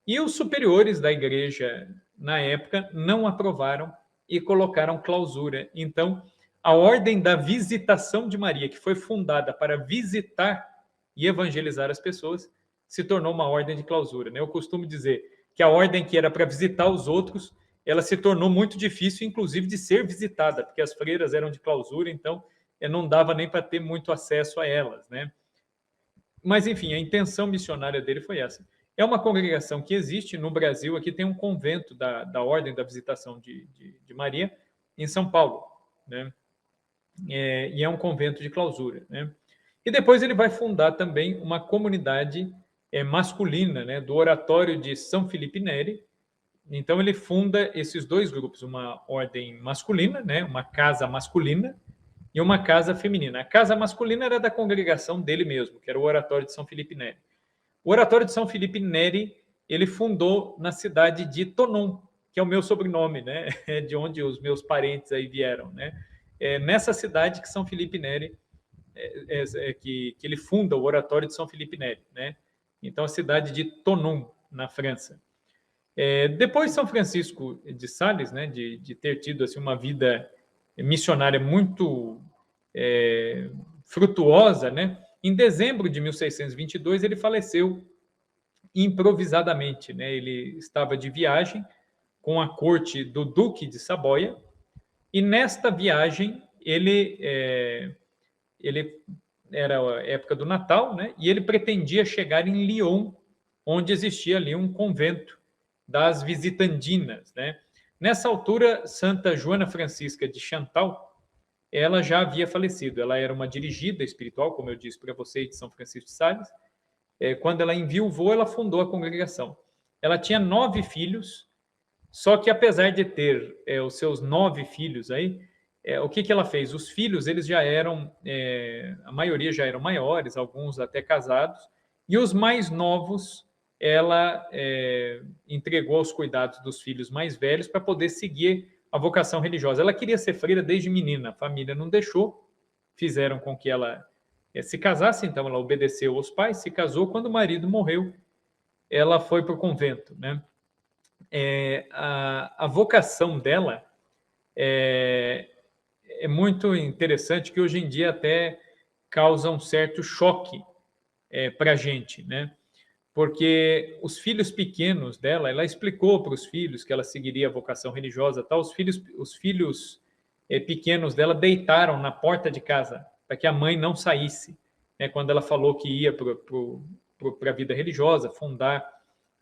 E os superiores da igreja, na época, não aprovaram e colocaram clausura. Então, a Ordem da Visitação de Maria, que foi fundada para visitar e evangelizar as pessoas, se tornou uma ordem de clausura, né? Eu costumo dizer que a ordem que era para visitar os outros, ela se tornou muito difícil, inclusive, de ser visitada, porque as freiras eram de clausura, então não dava nem para ter muito acesso a elas, né? Mas, enfim, a intenção missionária dele foi essa. É uma congregação que existe no Brasil. Aqui tem um convento da Ordem da Visitação de Maria, em São Paulo, né? E é um convento de clausura, né? E depois ele vai fundar também uma comunidade masculina, né, do Oratório de São Felipe Neri. Então ele funda esses 2 grupos, uma ordem masculina, né, uma casa masculina, e uma casa feminina. A casa masculina era da congregação dele mesmo, que era o Oratório de São Felipe Neri. O Oratório de São Felipe Neri, ele fundou na cidade de Thonon, que é o meu sobrenome, né? De onde os meus parentes aí vieram, né? Nessa cidade que São Felipe Neri, que ele funda o Oratório de São Felipe Neri, né? Então, a cidade de Thonon, na França. Depois, São Francisco de Sales, né, de ter tido assim, uma vida missionária muito frutuosa, né? Em dezembro de 1622, ele faleceu improvisadamente, né? Ele estava de viagem com a corte do Duque de Saboia, e nesta viagem ele era a época do Natal, né? E ele pretendia chegar em Lyon, onde existia ali um convento das visitandinas, né? Nessa altura, Santa Joana Francisca de Chantal, ela já havia falecido. Ela era uma dirigida espiritual, como eu disse para vocês, de São Francisco de Sales. Quando ela enviuvou, ela fundou a congregação. Ela tinha 9 filhos, só que apesar de ter os seus 9 filhos aí, o que ela fez? Os filhos, eles já eram, a maioria já eram maiores, alguns até casados, e os mais novos ela entregou aos cuidados dos filhos mais velhos para poder seguir a vocação religiosa. Ela queria ser freira desde menina, a família não deixou, fizeram com que ela se casasse, então ela obedeceu aos pais, se casou. Quando o marido morreu, ela foi para o convento, né? A vocação dela é muito interessante que hoje em dia até causa um certo choque para a gente, né? Porque os filhos pequenos dela, ela explicou para os filhos que ela seguiria a vocação religiosa, tal. Os filhos pequenos dela deitaram na porta de casa para que a mãe não saísse, né? Quando ela falou que ia para a vida religiosa, fundar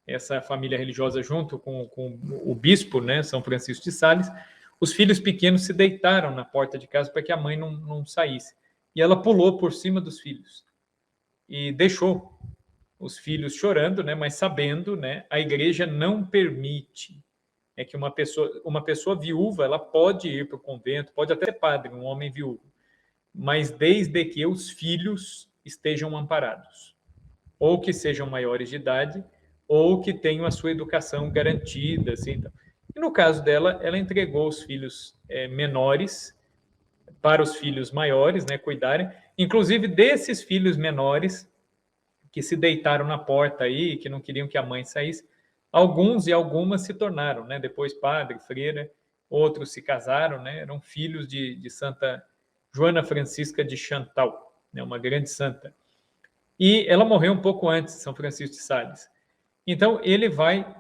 essa família religiosa junto com o bispo, né, São Francisco de Sales, os filhos pequenos se deitaram na porta de casa para que a mãe não saísse. E ela pulou por cima dos filhos e deixou os filhos chorando, né, mas sabendo, né, a igreja não permite que uma pessoa viúva, ela pode ir para o convento, pode até ser padre, um homem viúvo, mas desde que os filhos estejam amparados, ou que sejam maiores de idade, ou que tenham a sua educação garantida, assim. Então. E no caso dela, ela entregou os filhos menores para os filhos maiores, né, cuidarem. Inclusive desses filhos menores que se deitaram na porta aí, que não queriam que a mãe saísse, alguns e algumas se tornaram, né, depois padre, freira, outros se casaram, né, eram filhos de Santa Joana Francisca de Chantal, né, uma grande santa. E ela morreu um pouco antes de São Francisco de Sales. Então, ele vai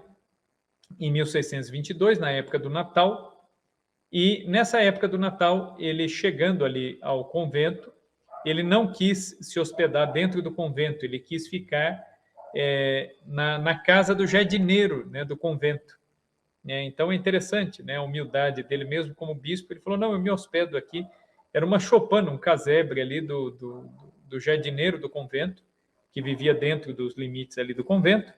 em 1622, na época do Natal, e nessa época do Natal, ele chegando ali ao convento, ele não quis se hospedar dentro do convento, ele quis ficar na casa do jardineiro, né, do convento. Então é interessante, né, a humildade dele mesmo como bispo. Ele falou, não, eu me hospedo aqui. Era uma choupana, um casebre ali do jardineiro do convento, que vivia dentro dos limites ali do convento.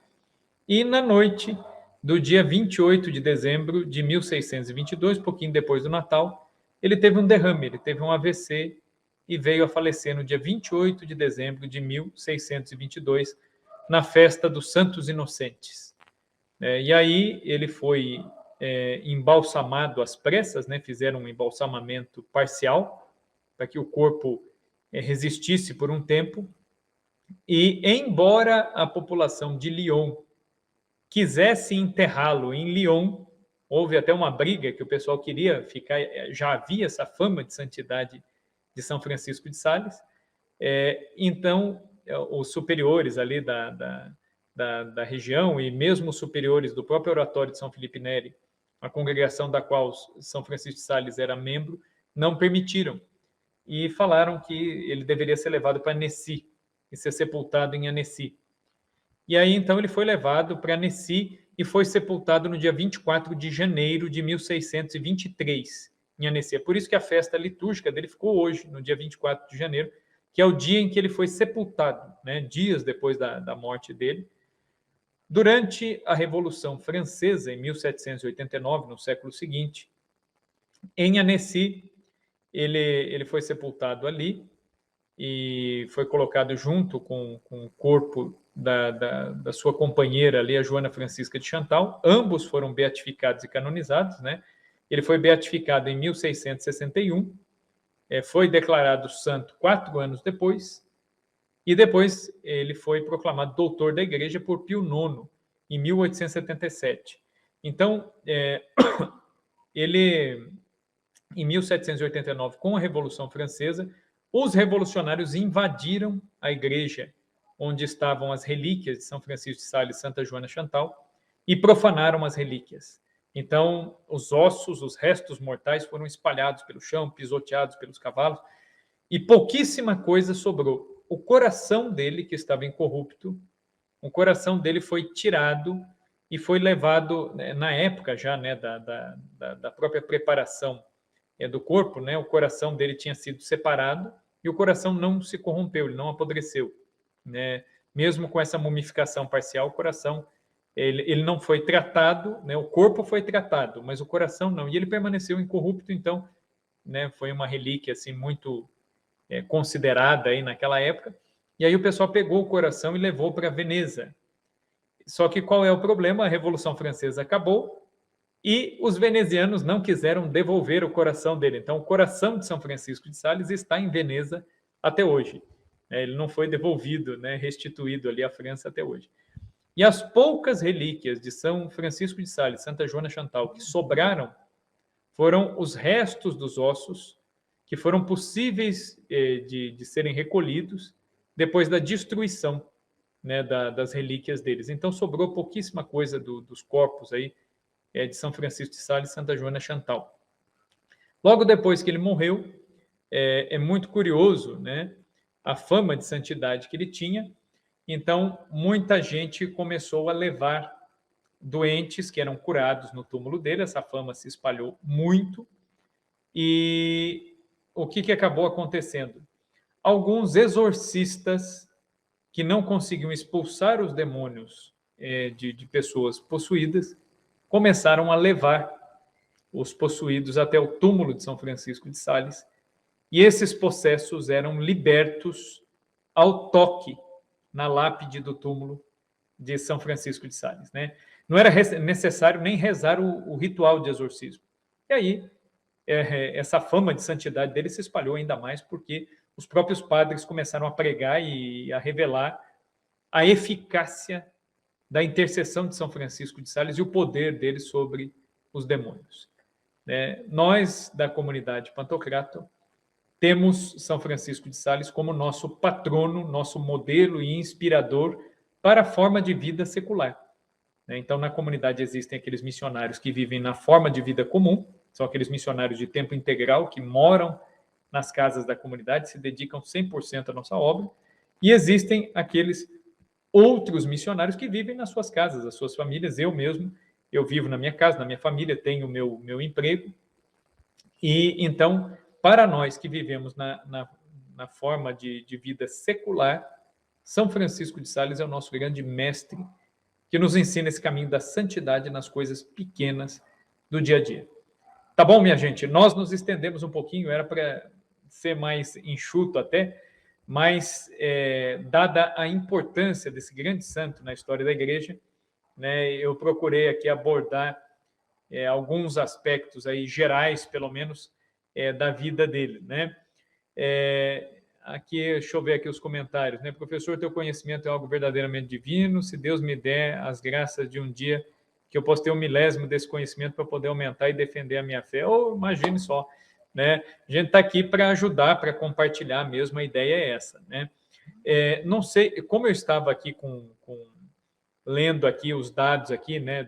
E na noite do dia 28 de dezembro de 1622, pouquinho depois do Natal, ele teve um derrame, ele teve um AVC e veio a falecer no dia 28 de dezembro de 1622, na festa dos Santos Inocentes. E aí ele foi embalsamado às pressas, né? Fizeram um embalsamamento parcial para que o corpo resistisse por um tempo. E embora a população de Lyon quisesse enterrá-lo em Lyon, houve até uma briga que o pessoal queria ficar, já havia essa fama de santidade de São Francisco de Sales. Então, os superiores ali da região e mesmo os superiores do próprio oratório de São Felipe Neri, a congregação da qual São Francisco de Sales era membro, não permitiram e falaram que ele deveria ser levado para Annecy e ser sepultado em Annecy. E aí, então, ele foi levado para Annecy e foi sepultado no dia 24 de janeiro de 1623, em Annecy. É por isso que a festa litúrgica dele ficou hoje, no dia 24 de janeiro, que é o dia em que ele foi sepultado, né, dias depois da morte dele. Durante a Revolução Francesa, em 1789, no século seguinte, em Annecy, ele foi sepultado ali e foi colocado junto com o corpo da sua companheira ali, a Joana Francisca de Chantal. Ambos foram beatificados e canonizados, né? Ele foi beatificado em 1661, foi declarado santo 4 anos depois, e depois ele foi proclamado doutor da Igreja por Pio IX, em 1877. Então, ele, em 1789, com a Revolução Francesa, os revolucionários invadiram a igreja onde estavam as relíquias de São Francisco de Sales e Santa Joana Chantal e profanaram as relíquias. Então, os ossos, os restos mortais foram espalhados pelo chão, pisoteados pelos cavalos, e pouquíssima coisa sobrou. O coração dele, que estava incorrupto, o coração dele foi tirado e foi levado, na época já, né, da própria preparação do corpo, né, o coração dele tinha sido separado e o coração não se corrompeu, ele não apodreceu, né? Mesmo com essa mumificação parcial, o coração ele não foi tratado, né? O corpo foi tratado, mas o coração não, e ele permaneceu incorrupto. Então, né, foi uma relíquia assim muito considerada aí naquela época. E aí o pessoal pegou o coração e levou para Veneza. Só que qual é o problema? A Revolução Francesa acabou e os venezianos não quiseram devolver o coração dele. Então, o coração de São Francisco de Sales está em Veneza até hoje. Ele não foi devolvido, né, restituído ali à França até hoje. E as poucas relíquias de São Francisco de Sales, Santa Joana Chantal, que sobraram, foram os restos dos ossos que foram possíveis de serem recolhidos depois da destruição, né, das relíquias deles. Então, sobrou pouquíssima coisa dos corpos aí, de São Francisco de Sales e Santa Joana Chantal. Logo depois que ele morreu, é muito curioso, né, a fama de santidade que ele tinha. Então, muita gente começou a levar doentes que eram curados no túmulo dele, essa fama se espalhou muito, e o que acabou acontecendo? Alguns exorcistas que não conseguiam expulsar os demônios de pessoas possuídas começaram a levar os possuídos até o túmulo de São Francisco de Sales, e esses possessos eram libertos ao toque na lápide do túmulo de São Francisco de Sales, né? Não era necessário nem rezar o ritual de exorcismo. E aí, essa fama de santidade dele se espalhou ainda mais porque os próprios padres começaram a pregar e a revelar a eficácia da intercessão de São Francisco de Sales e o poder dele sobre os demônios. Nós, da comunidade Pantocrator, temos São Francisco de Sales como nosso patrono, nosso modelo e inspirador para a forma de vida secular. Então, na comunidade existem aqueles missionários que vivem na forma de vida comum, são aqueles missionários de tempo integral que moram nas casas da comunidade, se dedicam 100% à nossa obra, e existem aqueles outros missionários que vivem nas suas casas, as suas famílias. Eu mesmo, eu vivo na minha casa, na minha família, tenho o meu emprego, e então, para nós que vivemos na forma de vida secular, São Francisco de Sales é o nosso grande mestre, que nos ensina esse caminho da santidade nas coisas pequenas do dia a dia. Tá bom, minha gente? Nós nos estendemos um pouquinho, era para ser mais enxuto até, mas dada a importância desse grande santo na história da igreja, né, eu procurei aqui abordar alguns aspectos aí gerais, pelo menos, da vida dele, né? Aqui, deixa eu ver aqui os comentários, né? Professor, teu conhecimento é algo verdadeiramente divino. Se Deus me der as graças de um dia que eu possa ter 1/1000 desse conhecimento para poder aumentar e defender a minha fé, ou imagine só, né? A gente está aqui para ajudar, para compartilhar mesmo, a ideia é essa, né? Não sei, como eu estava aqui lendo aqui os dados aqui, né,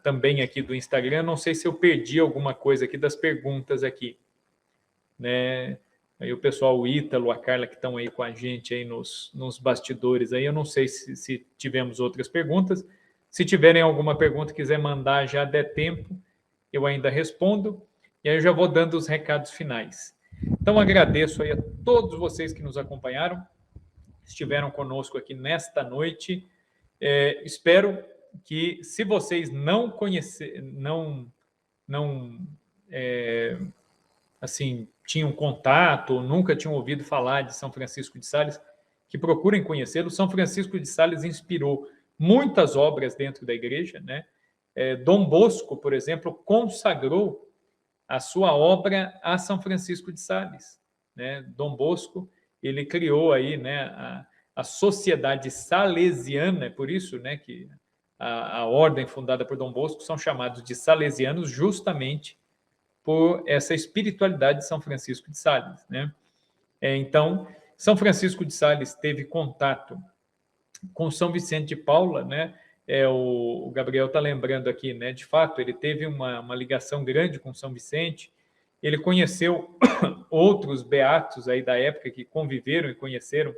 também aqui do Instagram, não sei se eu perdi alguma coisa aqui das perguntas aqui, né? Aí o pessoal, o Ítalo, a Carla, que estão aí com a gente aí nos bastidores, aí eu não sei se tivemos outras perguntas. Se tiverem alguma pergunta, quiser mandar, já der tempo, eu ainda respondo, e aí eu já vou dando os recados finais. Então, agradeço aí a todos vocês que nos acompanharam, estiveram conosco aqui nesta noite. Espero que, se vocês não conhecerem, assim, tinham contato ou nunca tinham ouvido falar de São Francisco de Sales, que procurem conhecê-lo. São Francisco de Sales inspirou muitas obras dentro da igreja, né? Dom Bosco, por exemplo, consagrou a sua obra a São Francisco de Sales, né? Dom Bosco, ele criou aí, né, a Sociedade Salesiana, é por isso, né, que a ordem fundada por Dom Bosco são chamados de salesianos, justamente por essa espiritualidade de São Francisco de Sales, né? Então, São Francisco de Sales teve contato com São Vicente de Paula, né? O Gabriel está lembrando aqui, né? De fato, ele teve uma ligação grande com São Vicente. Ele conheceu outros beatos aí da época que conviveram e conheceram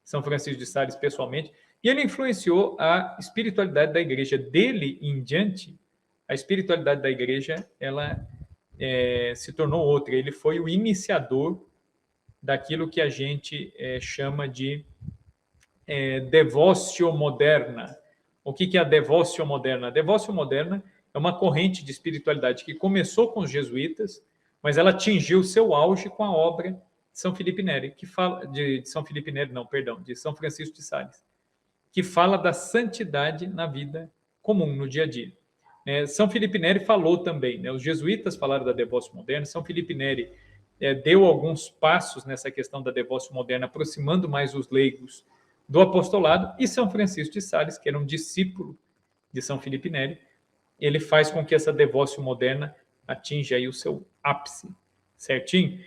São Francisco de Sales pessoalmente, e ele influenciou a espiritualidade da igreja. Dele em diante, a espiritualidade da igreja, ela se tornou outra. Ele foi o iniciador daquilo que a gente chama de devócio moderna. O que é a devócio moderna? A devócio moderna é uma corrente de espiritualidade que começou com os jesuítas, mas ela atingiu seu auge com a obra de São Felipe Neri, que fala de São Felipe Neri, não, perdão, de São Francisco de Sales, que fala da santidade na vida comum, no dia a dia. São Felipe Neri falou também, né? Os jesuítas falaram da devócio moderna. São Felipe Neri deu alguns passos nessa questão da devócio moderna, aproximando mais os leigos do apostolado, e São Francisco de Sales, que era um discípulo de São Felipe Neri, ele faz com que essa devócio moderna atinja aí o seu ápice. Certinho?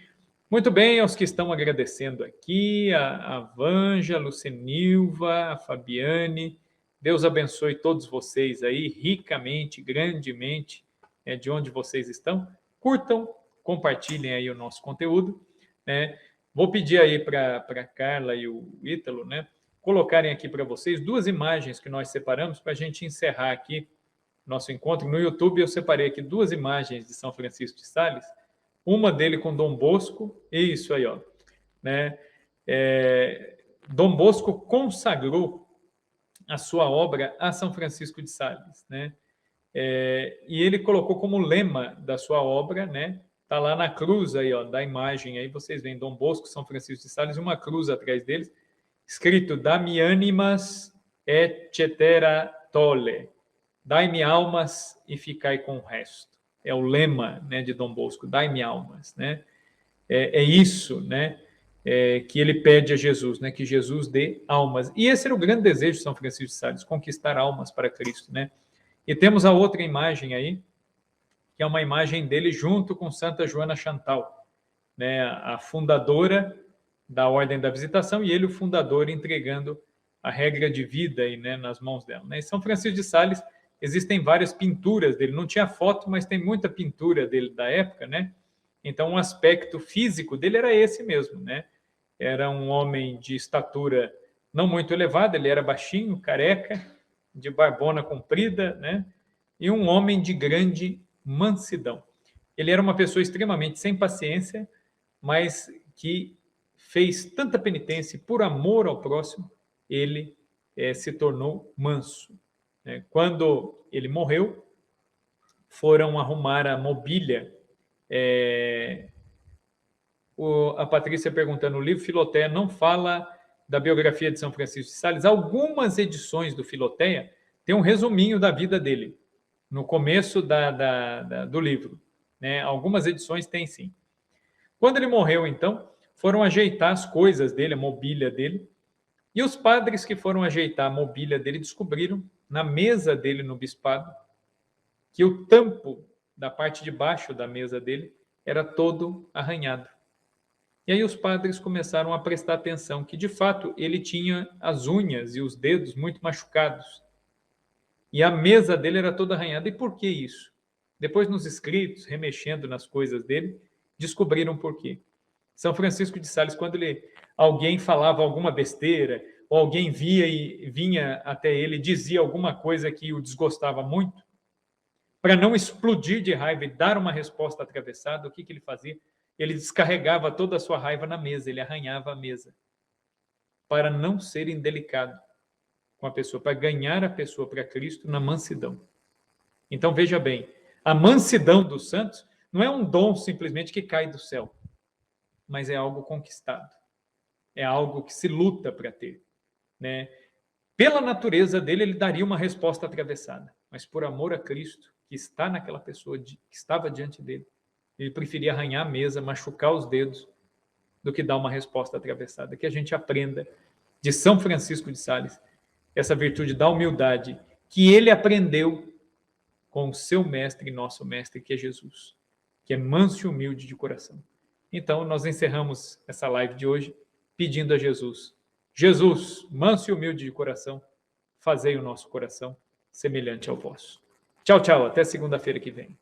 Muito bem, aos que estão agradecendo aqui, a Vanja, a Lucenilva, a Fabiane, Deus abençoe todos vocês aí, ricamente, grandemente, de onde vocês estão. Curtam, compartilhem aí o nosso conteúdo, né? Vou pedir aí para a Carla e o Ítalo, né, colocarem aqui para vocês 2 imagens que nós separamos para a gente encerrar aqui nosso encontro. No YouTube eu separei aqui 2 imagens de São Francisco de Sales, uma dele com Dom Bosco, isso aí, ó, né? Dom Bosco consagrou a sua obra a São Francisco de Sales, né? E ele colocou como lema da sua obra, né? Tá lá na cruz aí, ó, da imagem aí, vocês veem Dom Bosco, São Francisco de Sales, uma cruz atrás deles, escrito Dami animas et cetera tole, dai-me almas e ficai com o resto. É o lema, né, de Dom Bosco, dai-me almas, né? É isso, né, que ele pede a Jesus, né, que Jesus dê almas. E esse era o grande desejo de São Francisco de Sales, conquistar almas para Cristo, né? E temos a outra imagem aí, que é uma imagem dele junto com Santa Joana Chantal, né, a fundadora da Ordem da Visitação, e ele, o fundador, entregando a regra de vida aí, né, nas mãos dela, né? E São Francisco de Sales, existem várias pinturas dele, não tinha foto, mas tem muita pintura dele da época, né? Então, o aspecto físico dele era esse mesmo, né? Era um homem de estatura não muito elevada, ele era baixinho, careca, de barbona comprida, né? E um homem de grande mansidão. Ele era uma pessoa extremamente sem paciência, mas que fez tanta penitência por amor ao próximo, ele se tornou manso. Quando ele morreu, foram arrumar a mobília. A Patrícia perguntando, o livro Filoteia não fala da biografia de São Francisco de Sales. Algumas edições do Filoteia tem um resuminho da vida dele, no começo do livro, né? Algumas edições tem sim. Quando ele morreu, então, foram ajeitar as coisas dele, a mobília dele, e os padres que foram ajeitar a mobília dele descobriram, na mesa dele no bispado, que o tampo da parte de baixo da mesa dele era todo arranhado. E aí os padres começaram a prestar atenção que, de fato, ele tinha as unhas e os dedos muito machucados. E a mesa dele era toda arranhada. E por que isso? Depois, nos escritos, remexendo nas coisas dele, descobriram por quê. São Francisco de Sales, quando alguém falava alguma besteira, ou alguém vinha até ele e dizia alguma coisa que o desgostava muito, para não explodir de raiva e dar uma resposta atravessada, o que ele fazia? Ele descarregava toda a sua raiva na mesa, ele arranhava a mesa, para não ser indelicado com a pessoa, para ganhar a pessoa para Cristo na mansidão. Então, veja bem, a mansidão dos santos não é um dom simplesmente que cai do céu, mas é algo conquistado, é algo que se luta para ter, né? Pela natureza dele, ele daria uma resposta atravessada, mas por amor a Cristo, que está naquela pessoa, que estava diante dele, ele preferia arranhar a mesa, machucar os dedos, do que dar uma resposta atravessada. Que a gente aprenda de São Francisco de Sales essa virtude da humildade que ele aprendeu com o seu mestre, nosso mestre, que é Jesus, que é manso e humilde de coração. Então, nós encerramos essa live de hoje pedindo a Jesus, Jesus, manso e humilde de coração, fazei o nosso coração semelhante ao vosso. Tchau, tchau, até segunda-feira que vem.